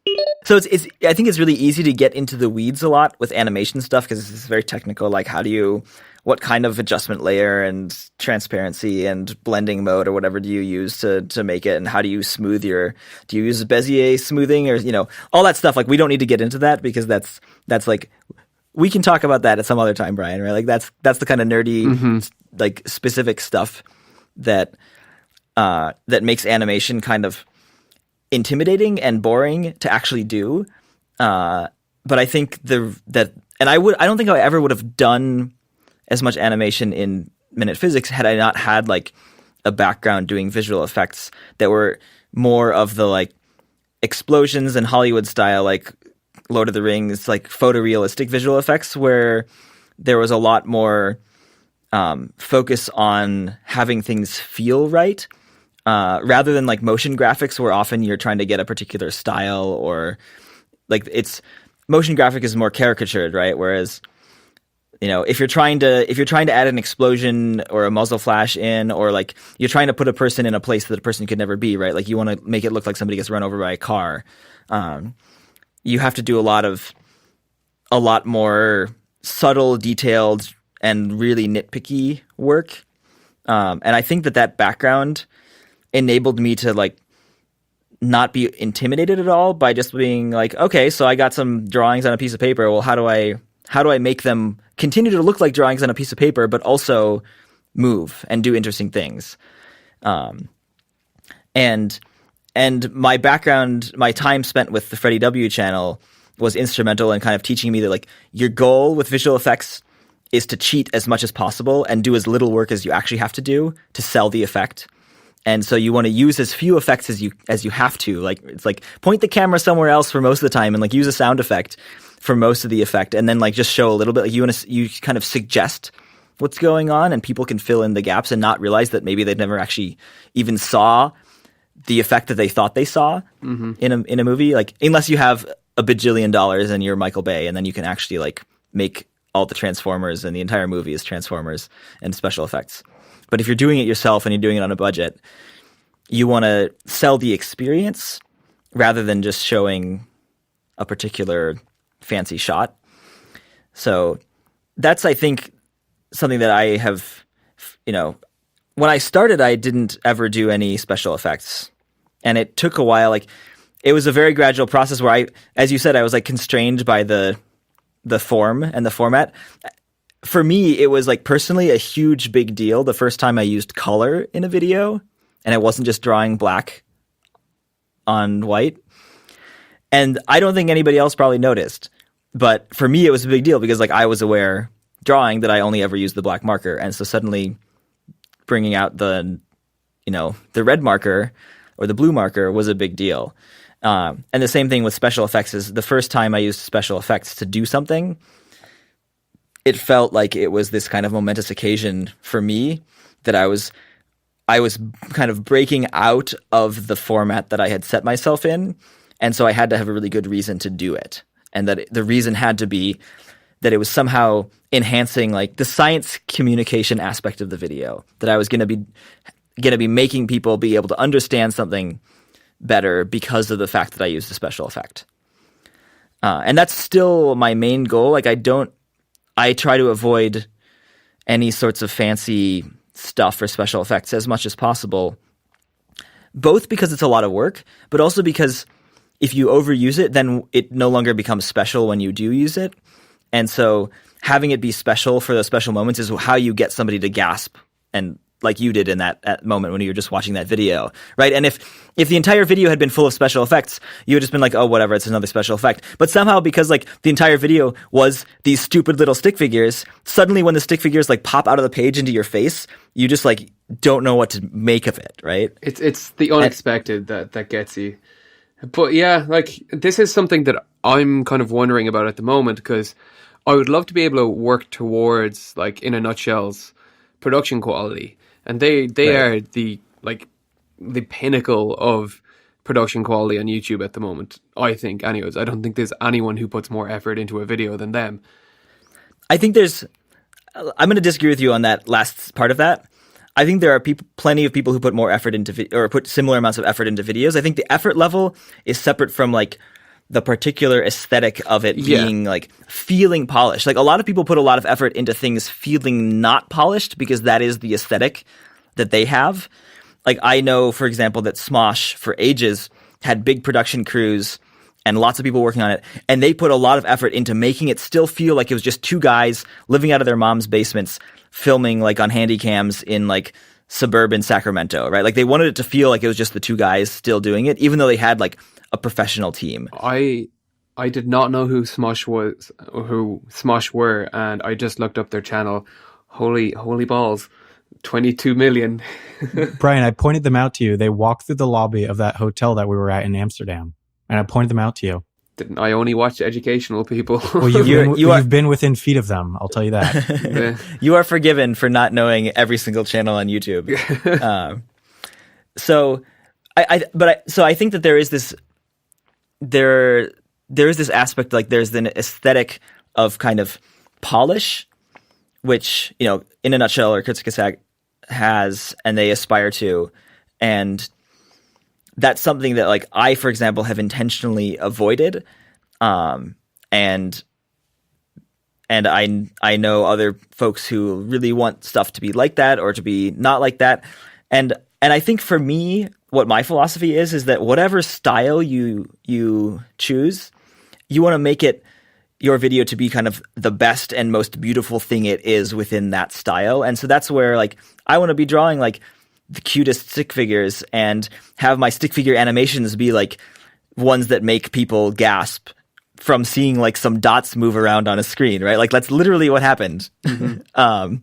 So it's I think it's really easy to get into the weeds a lot with animation stuff because it's very technical. Like what kind of adjustment layer and transparency and blending mode or whatever do you use to make it, and how do you smooth do you use Bezier smoothing or all that stuff? Like we don't need to get into that because that's like. We can talk about that at some other time, Brian, right? Like that's the kind of nerdy, like specific stuff that makes animation kind of intimidating and boring to actually do. But I think I don't think I ever would have done as much animation in MinutePhysics had I not had like a background doing visual effects that were more of the like explosions and Hollywood style, like Lord of the Rings, like photorealistic visual effects, where there was a lot more focus on having things feel right, rather than like motion graphics, where often you're trying to get a particular style, or like motion graphic is more caricatured, right? Whereas if you're trying to add an explosion or a muzzle flash in, or like you're trying to put a person in a place that a person could never be, right? Like you want to make it look like somebody gets run over by a car. You have to do a lot more subtle, detailed, and really nitpicky work. And I think that background enabled me to like not be intimidated at all by just being like, okay, so I got some drawings on a piece of paper. Well, how do I make them continue to look like drawings on a piece of paper, but also move and do interesting things. And my background, my time spent with the Freddie W channel was instrumental in kind of teaching me that like your goal with visual effects is to cheat as much as possible and do as little work as you actually have to do to sell the effect. And so you want to use as few effects as you have to. Like it's like point the camera somewhere else for most of the time and like use a sound effect for most of the effect, and then like just show a little bit. Like you kind of suggest what's going on, and people can fill in the gaps and not realize that maybe they've never actually even saw the effect that they thought they saw in a movie. Like unless you have $1 bajillion and you're Michael Bay, and then you can actually like make all the Transformers and the entire movie is Transformers and special effects. But if you're doing it yourself and you're doing it on a budget, you want to sell the experience rather than just showing a particular fancy shot. So that's, I think, something that I have, when I started, I didn't ever do any special effects. And it took a while. Like, it was a very gradual process where I, as you said, I was like constrained by the form and the format. For me, it was like personally a huge big deal the first time I used color in a video, and it wasn't just drawing black on white. And I don't think anybody else probably noticed. But for me, it was a big deal because like I was aware drawing that I only ever used the black marker. And so suddenly bringing out the red marker or the blue marker was a big deal. And the same thing with special effects is the first time I used special effects to do something, it felt like it was this kind of momentous occasion for me that I was kind of breaking out of the format that I had set myself in. And so I had to have a really good reason to do it. And that the reason had to be that it was somehow enhancing like the science communication aspect of the video, that I was going to be making people be able to understand something better because of the fact that I used a special effect. And that's still my main goal. Like I try to avoid any sorts of fancy stuff for special effects as much as possible, both because it's a lot of work, but also because if you overuse it, then it no longer becomes special when you do use it. And so having it be special for those special moments is how you get somebody to gasp, and like you did in that moment when you were just watching that video, right? And if the entire video had been full of special effects, you would just been like, oh, whatever, it's another special effect. But somehow, because like the entire video was these stupid little stick figures, suddenly when the stick figures like pop out of the page into your face, you just like don't know what to make of it, right? It's the unexpected that gets you. But yeah, like this is something that I'm kind of wondering about at the moment, because I would love to be able to work towards, like in a nutshell's production quality. And they are the pinnacle of production quality on YouTube at the moment, I think. Anyways, I don't think there's anyone who puts more effort into a video than them. I think I'm going to disagree with you on that last part of that. I think there are plenty of people who put more effort into or put similar amounts of effort into videos. I think the effort level is separate from like the particular aesthetic of it being like feeling polished. Like a lot of people put a lot of effort into things feeling not polished because that is the aesthetic that they have. Like I know, for example, that Smosh for ages had big production crews and lots of people working on it, and they put a lot of effort into making it still feel like it was just two guys living out of their mom's basements filming like on handy cams in like suburban Sacramento, right? Like they wanted it to feel like it was just the two guys still doing it, even though they had like a professional team. I did not know who Smosh were, and I just looked up their channel. Holy balls. 22 million. Brian, I pointed them out to you. They walked through the lobby of that hotel that we were at in Amsterdam, and I pointed them out to you. Didn't I only watch educational people? Well, you've been within feet of them. I'll tell you that. Yeah. You are forgiven for not knowing every single channel on YouTube. So I think that there is this aspect, like there's an aesthetic of kind of polish, which, in a nutshell, or Kurtzkasag has, and they aspire to. And that's something that, like, I, for example, have intentionally avoided. And I know other folks who really want stuff to be like that or to be not like that. And I think for me, what my philosophy is that whatever style you choose, you want to make it your video to be kind of the best and most beautiful thing it is within that style. And so that's where like I want to be drawing like the cutest stick figures and have my stick figure animations be like ones that make people gasp from seeing like some dots move around on a screen, right? Like that's literally what happened. But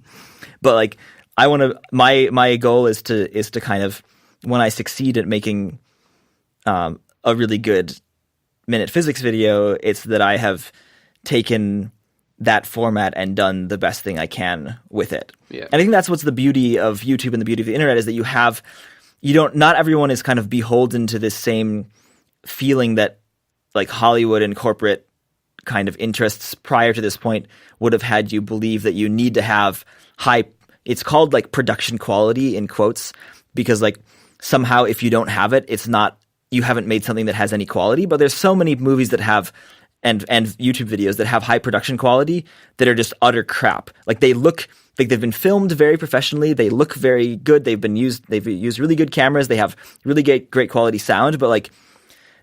like I want to, my goal is to kind of, when I succeed at making a really good MinutePhysics video, it's that I have taken that format and done the best thing I can with it. Yeah. And I think that's what's the beauty of YouTube and the beauty of the internet is that not everyone is kind of beholden to this same feeling that like Hollywood and corporate kind of interests prior to this point would have had you believe that you need to have it's called like production quality in quotes, because like somehow if you don't have it, you haven't made something that has any quality. But there's so many movies that have and YouTube videos that have high production quality that are just utter crap. Like they look like they've been filmed very professionally. They look very good. They've used really good cameras. They have really great quality sound, but like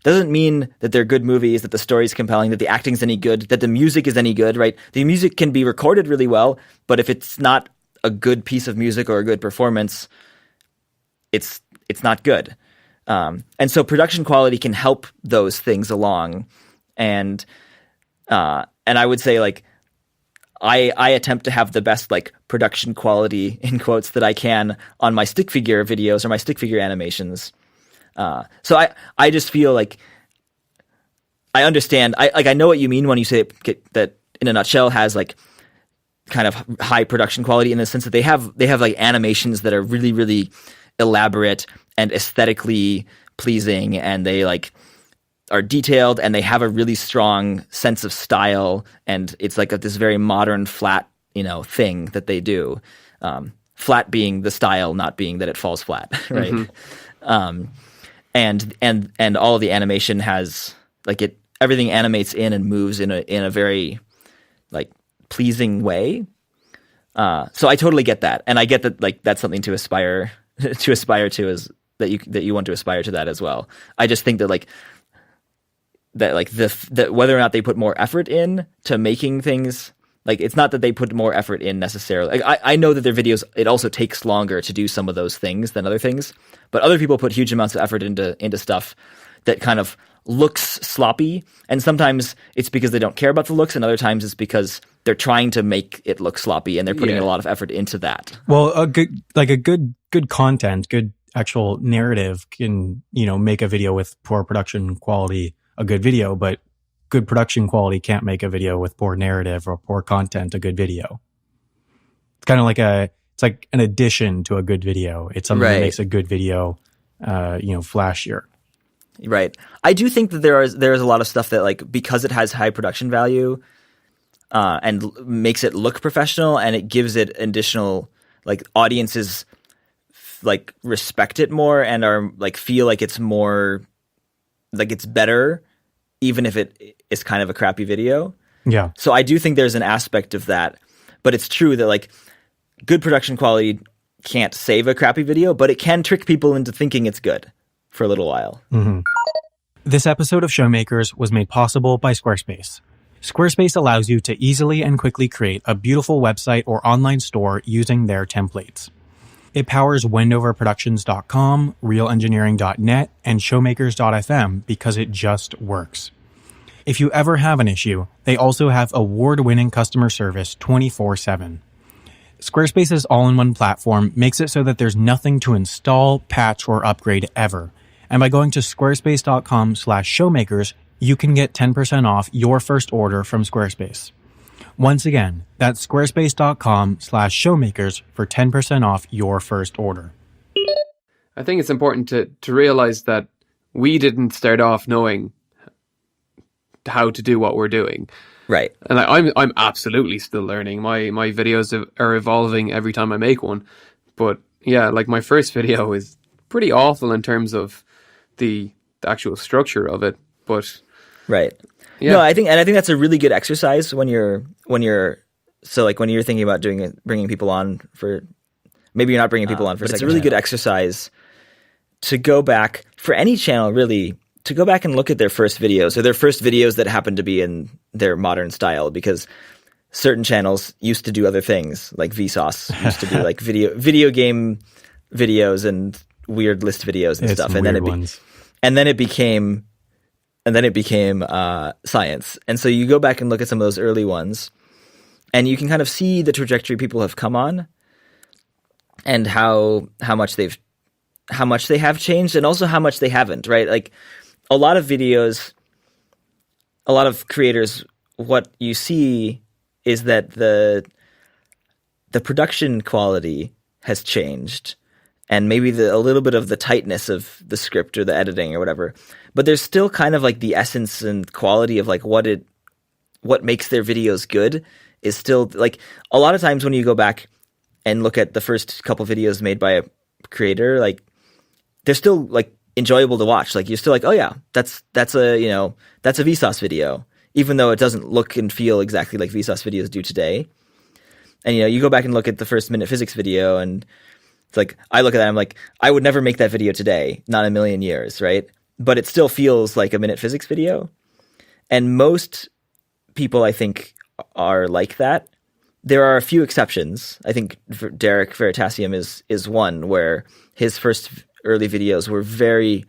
doesn't mean that they're good movies, that the story's compelling, that the acting's any good, that the music is any good, right? The music can be recorded really well, but if it's not a good piece of music or a good performance, it's not good. And so production quality can help those things along. And I would say like I attempt to have the best like production quality in quotes that I can on my stick figure videos or my stick figure animations. So I just feel like I understand. I know what you mean when you say that in a nutshell has like kind of high production quality in the sense that they have like animations that are really, really elaborate and aesthetically pleasing, and they like are detailed and they have a really strong sense of style, and it's like this very modern flat, thing that they do. Flat being the style, not being that it falls flat, right? Mm-hmm. And all of the animation has like everything animates in and moves in a very like pleasing way. So I totally get that, and I get that like that's something to aspire to is that you want to aspire to that as well. I just think that that whether or not they put more effort in to making things, like it's not that they put more effort in necessarily. Like I know that their videos, it also takes longer to do some of those things than other things, but other people put huge amounts of effort into stuff that kind of looks sloppy, and sometimes it's because they don't care about the looks, and other times it's because they're trying to make it look sloppy and they're putting a lot of effort into that. Well, a good content, good actual narrative can, make a video with poor production quality a good video, but good production quality can't make a video with poor narrative or poor content a good video. It's kind of like it's like an addition to a good video. It's something that makes a good video, flashier. Right. I do think that there is a lot of stuff that like because it has high production value and makes it look professional, and it gives it additional like audiences like respect it more and are like feel like it's more like it's better even if it is kind of a crappy video. Yeah. So I do think there's an aspect of that, but it's true that like good production quality can't save a crappy video, but it can trick people into thinking it's good for a little while. Mm-hmm. This episode of Showmakers was made possible by Squarespace. Squarespace allows you to easily and quickly create a beautiful website or online store using their templates. It powers wendoverproductions.com, realeNgineering.net, and Showmakers.fm because it just works. If you ever have an issue, they also have award-winning customer service 24/7. Squarespace's all-in-one platform makes it so that there's nothing to install, patch, or upgrade ever. And by going to squarespace.com/showmakers, you can get 10% off your first order from Squarespace. Once again, that's squarespace.com/showmakers for 10% off your first order. I think it's important to realize that we didn't start off knowing how to do what we're doing. Right. And I'm absolutely still learning. My videos are evolving every time I make one. But yeah, like my first video is pretty awful in terms of the actual structure of it. But right. Yeah. No, I think that's a really good exercise when you're thinking about bringing people on for, maybe you're not bringing people on for a second. It's a really good exercise to go back for any channel really to go back and look at their first videos, or their first videos that happen to be in their modern style, because certain channels used to do other things, like Vsauce used to do like video game videos and weird list videos and stuff, and then it became science. And so you go back and look at some of those early ones, and you can kind of see the trajectory people have come on, and how much they have changed, and also how much they haven't, right? Like a lot of videos, a lot of creators, what you see is that the production quality has changed, and maybe a little bit of the tightness of the script or the editing or whatever, but there's still kind of like the essence and quality of like what makes their videos good is still, like, a lot of times when you go back and look at the first couple videos made by a creator, like, they're still like enjoyable to watch. Like, you're still like, oh yeah, that's a Vsauce video, even though it doesn't look and feel exactly like Vsauce videos do today. And you go back and look at the first MinutePhysics video, and it's like, I look at that, I'm like, I would never make that video today, not a million years, right? But it still feels like a MinutePhysics video. And most people, I think, are like that. There are a few exceptions. I think Derek Veritasium is one, where his first early videos were very,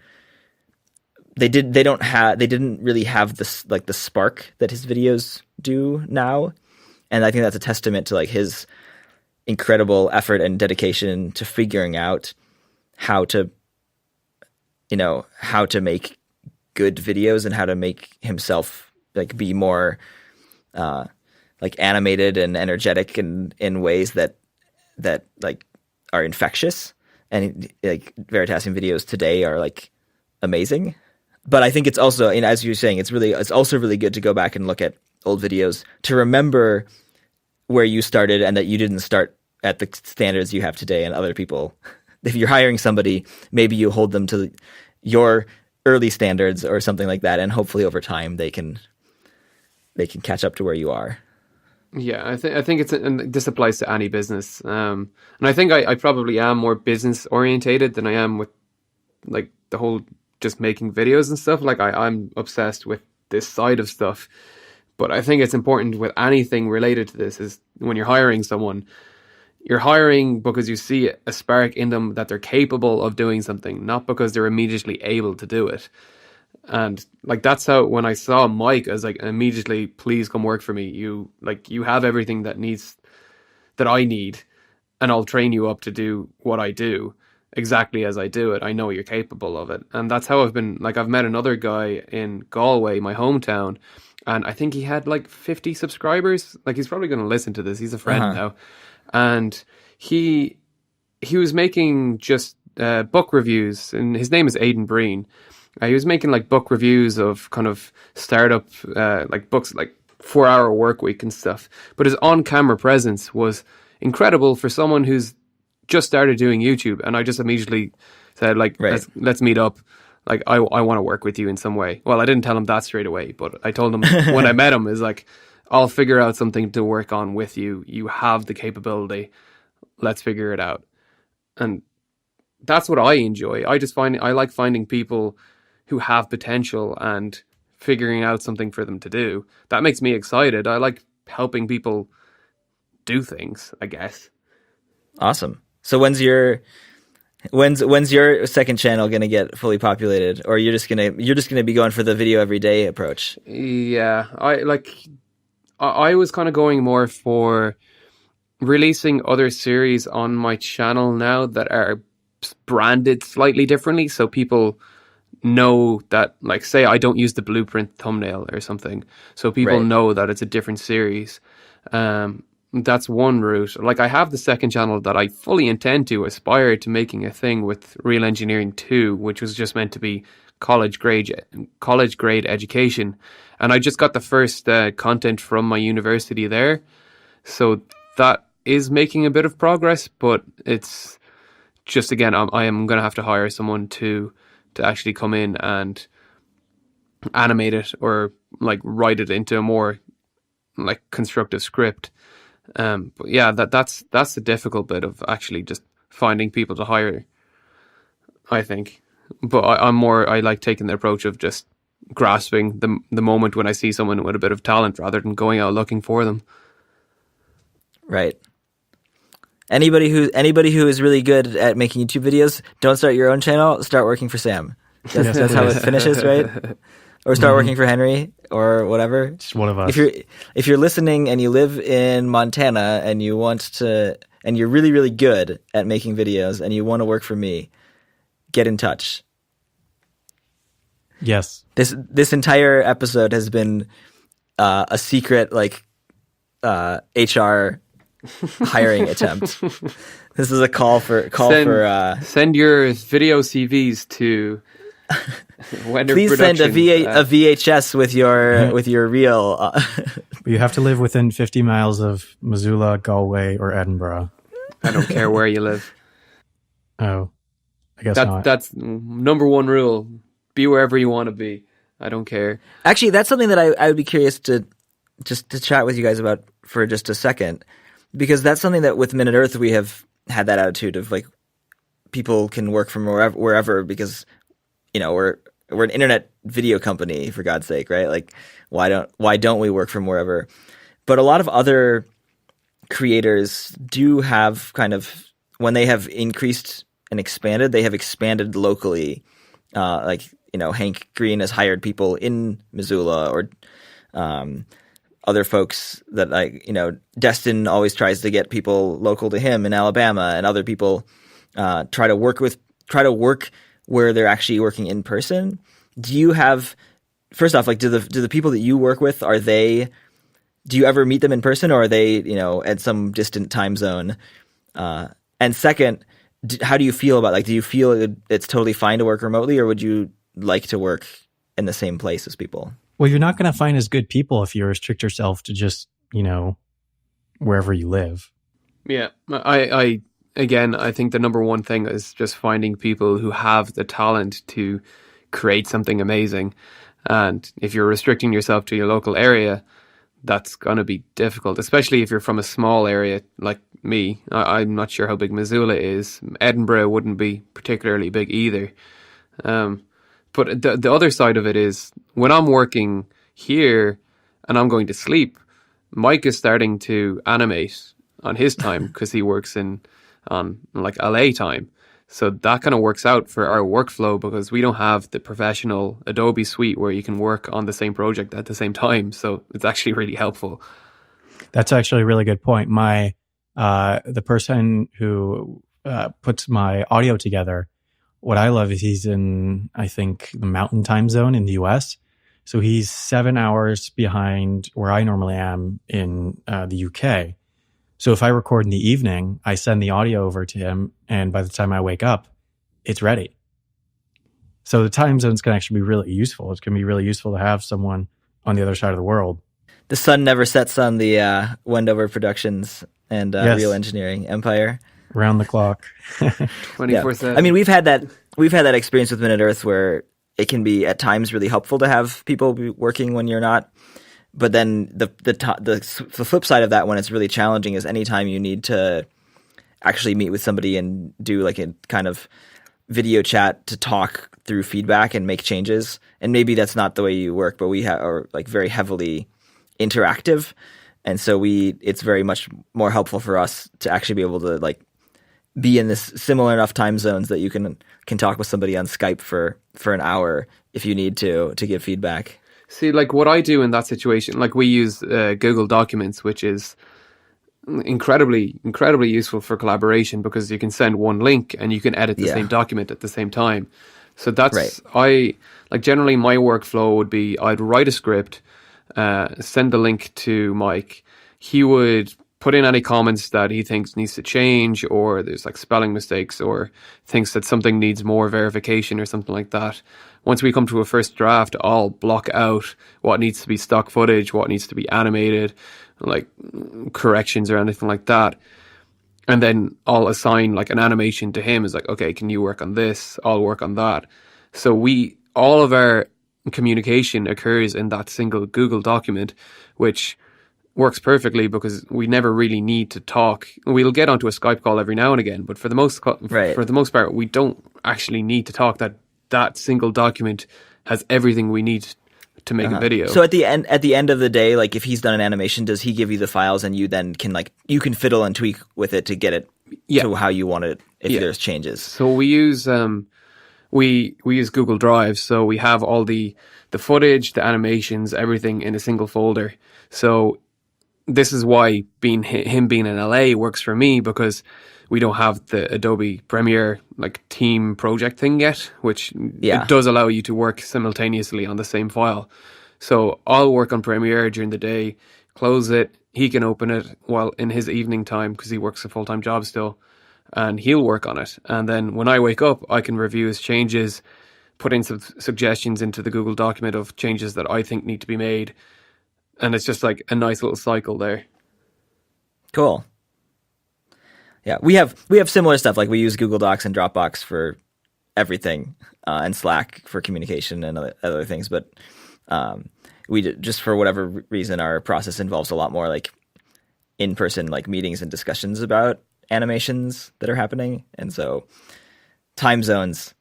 they didn't really have this, like, the spark that his videos do now. And I think that's a testament to like his incredible effort and dedication to figuring out how to make good videos, and how to make himself like be more like animated and energetic in ways that like are infectious. And like Veritasium videos today are like amazing. But I think it's also, and as you're saying, it's also really good to go back and look at old videos to remember where you started, and that you didn't start at the standards you have today. And other people, if you're hiring somebody, maybe you hold them to your early standards or something like that, and hopefully over time they can catch up to where you are. Yeah, I think and this applies to any business. And I think I probably am more business orientated than I am with like the whole just making videos and stuff. Like I'm obsessed with this side of stuff. But I think it's important with anything related to this is when you're hiring someone, you're hiring because you see a spark in them that they're capable of doing something, not because they're immediately able to do it. And like, that's how, when I saw Mike, I was like, immediately, please come work for me. You have everything that I need, and I'll train you up to do what I do exactly as I do it. I know you're capable of it. And that's how I've met another guy in Galway, my hometown, and I think he had like 50 subscribers. Like, he's probably going to listen to this. He's a friend now. And he was making just book reviews, and his name is Aidan Breen. He was making like book reviews of kind of startup like books, like 4-hour work week and stuff. But his on-camera presence was incredible for someone who's just started doing YouTube. And I just immediately said, like, right, let's meet up. Like, I want to work with you in some way. Well, I didn't tell him that straight away, but I told him when I met him, is like, I'll figure out something to work on with you. You have the capability. Let's figure it out. And that's what I enjoy. I like finding people who have potential and figuring out something for them to do. That makes me excited. I like helping people do things, I guess. Awesome. So when's your second channel going to get fully populated, or you're just going to be going for the video every day approach? Yeah, I was kind of going more for releasing other series on my channel now that are branded slightly differently, so people know that, like, say I don't use the blueprint thumbnail or something, so people know that it's a different series. That's one route. Like, I have the second channel that I fully intend to aspire to making a thing with Real Engineering 2, which was just meant to be college grade education, and I just got the first content from my university there, so that is making a bit of progress. But it's just, again, I am going to have to hire someone to actually come in and animate it, or like write it into a more like constructive script. But yeah, that's the difficult bit of actually just finding people to hire, I think. But I like taking the approach of just grasping the moment when I see someone with a bit of talent rather than going out looking for them. Right. Anybody who is really good at making YouTube videos, don't start your own channel. Start working for Sam. That's how it finishes, right? Or start working for Henry or whatever. Just one of us. If you're listening and you live in Montana and you want to, and you're really, really good at making videos and you want to work for me, get in touch. Yes. This entire episode has been a secret HR hiring attempt. This is a call for send your video CVs to Wender please send a VHS with your reel. You have to live within 50 miles of Missoula, Galway, or Edinburgh. I don't care where you live. Oh, I guess not. That's number one rule. Be wherever you want to be. I don't care. Actually, that's something that I would be curious to chat with you guys about for just a second, because that's something that with Minute Earth we have had that attitude of like people can work from wherever because we're an internet video company, for God's sake, right? Like why don't we work from wherever? But a lot of other creators do have kind of, when they have increased and expanded, they have expanded locally. Hank Green has hired people in Missoula, or other folks that Destin always tries to get people local to him in Alabama, and other people try to work where they're actually working in person. Do you have, first off, do the people that you work with, do you ever meet them in person, or are they, at some distant time zone? And second, how do you feel about, do you feel it's totally fine to work remotely, or would you like to work in the same place as people? Well, you're not going to find as good people if you restrict yourself to just, wherever you live. Yeah. I think the number one thing is just finding people who have the talent to create something amazing. And if you're restricting yourself to your local area, that's going to be difficult, especially if you're from a small area like me. I'm not sure how big Missoula is. Edinburgh wouldn't be particularly big either. But the other side of it is, when I'm working here and I'm going to sleep, Mike is starting to animate on his time because he works on LA time. So that kind of works out for our workflow, because we don't have the professional Adobe suite where you can work on the same project at the same time. So it's actually really helpful. That's actually a really good point. The person who puts my audio together, what I love is he's in, I think, the Mountain Time Zone in the US. So he's 7 hours behind where I normally am in the UK. So if I record in the evening, I send the audio over to him, and by the time I wake up, it's ready. So the time zones can actually be really useful. It's going to be really useful to have someone on the other side of the world. The sun never sets on the Wendover Productions and Yes. Real Engineering empire. Round the clock. 24/7. Yeah. I mean, we've had that experience with Minute Earth where it can be at times really helpful to have people be working when you're not. But then the flip side of that, when it's really challenging, is anytime you need to actually meet with somebody and do like a kind of video chat to talk through feedback and make changes. And maybe that's not the way you work, but we are like very heavily interactive. And so it's very much more helpful for us to actually be able to like be in this similar enough time zones that you can talk with somebody on Skype for an hour if you need to give feedback. See, like what I do in that situation, like we use Google Documents, which is incredibly useful for collaboration, because you can send one link and you can edit the same document at the same time. So that's right. Generally my workflow would be, I'd write a script, send the link to Mike. He would put in any comments that he thinks needs to change, or there's like spelling mistakes, or thinks that something needs more verification or something like that. Once we come to a first draft, I'll block out what needs to be stock footage, what needs to be animated, like corrections or anything like that. And then I'll assign like an animation to him. It's like, okay, can you work on this? I'll work on that. So all of our communication occurs in that single Google document, which works perfectly because we never really need to talk. We'll get onto a Skype call every now and again, but for the most part, we don't actually need to talk that that single document has everything we need to make a video. So at the end of the day, like if he's done an animation, does he give you the files and you then can you can fiddle and tweak with it to get it to how you want it if there's changes? So we use we use Google Drive, so we have all the footage, the animations, everything in a single folder. So this is why him being in LA works for me, because we don't have the Adobe Premiere team project thing yet, which it does allow you to work simultaneously on the same file. So I'll work on Premiere during the day, close it. He can open it while in his evening time, because he works a full-time job still, and he'll work on it. And then when I wake up, I can review his changes, put in some suggestions into the Google document of changes that I think need to be made. And it's just like a nice little cycle there. Cool. Yeah, we have similar stuff. Like we use Google Docs and Dropbox for everything, and Slack for communication and other things. But we just, for whatever reason, our process involves a lot more like in-person meetings and discussions about animations that are happening. And so time zones,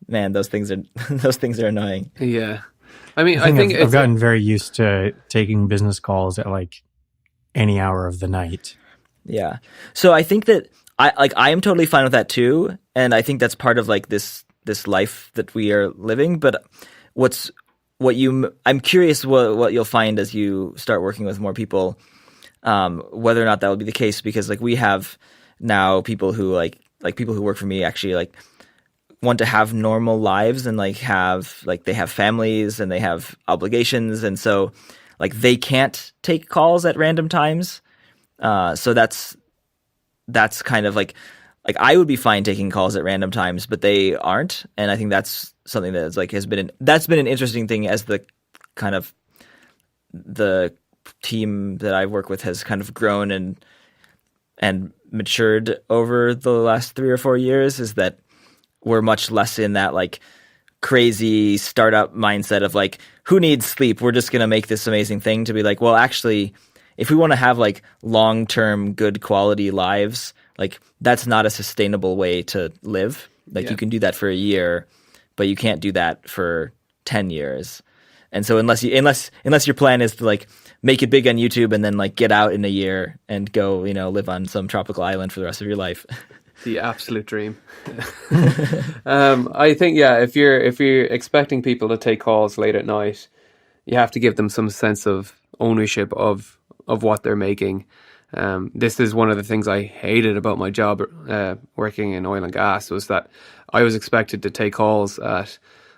man, those things are annoying. Yeah. I mean, I think I've gotten very used to taking business calls at any hour of the night. Yeah. So I think that I am totally fine with that too. And I think that's part of this life that we are living. But I'm curious what you'll find as you start working with more people, whether or not that will be the case, because we have now people who people who work for me actually want to have normal lives and they have families and they have obligations. And so they can't take calls at random times. So that's kind of I would be fine taking calls at random times, but they aren't. And I think that's something that has been an interesting thing as the kind of the team that I work with has kind of grown and matured over the last 3 or 4 years, is that we're much less in that crazy startup mindset of who needs sleep? We're just going to make this amazing thing, to be well, actually, if we want to have long-term good quality lives, that's not a sustainable way to live. You can do that for a year, but you can't do that for 10 years. And so unless your plan is to make it big on YouTube and then get out in a year and go, live on some tropical island for the rest of your life. The absolute dream. I think, if you're expecting people to take calls late at night, you have to give them some sense of ownership of what they're making. This is one of the things I hated about my job working in oil and gas, was that I was expected to take calls at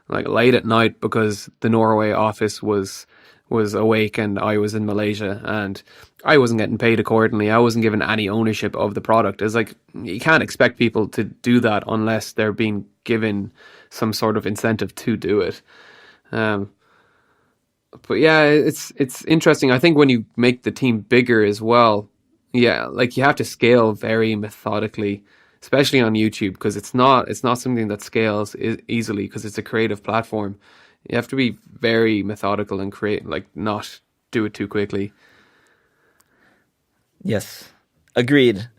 late at night because the Norway office was awake and I was in Malaysia, and I wasn't getting paid accordingly. I wasn't given any ownership of the product. It's you can't expect people to do that unless they're being given some sort of incentive to do it. But yeah, it's interesting. I think when you make the team bigger as well, you have to scale very methodically, especially on YouTube, because it's not something that scales easily, because it's a creative platform. You have to be very methodical and create, not do it too quickly. Yes, agreed.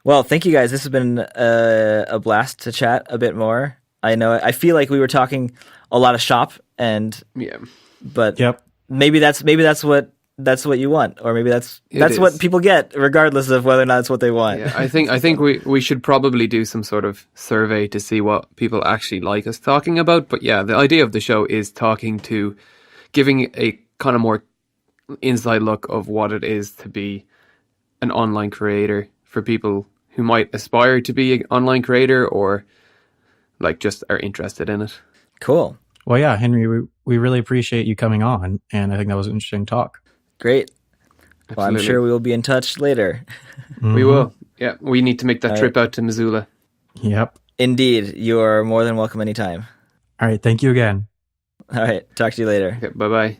Well, thank you guys. This has been a blast to chat a bit more. I feel like we were talking a lot of shop, but maybe that's what you want, or maybe that's what people get, regardless of whether or not it's what they want. Yeah, I think we should probably do some sort of survey to see what people actually like us talking about. But yeah, the idea of the show is giving a kind of more inside look of what it is to be an online creator for people who might aspire to be an online creator, or just are interested in it. Cool. Well, yeah, Henry, we really appreciate you coming on, and I think that was an interesting talk. Great. Well, I'm sure we will be in touch later. Mm-hmm. We will. Yeah, we need to make that trip out to Missoula. Yep. Indeed. You are more than welcome anytime. All right. Thank you again. All right. Talk to you later. Okay, bye-bye.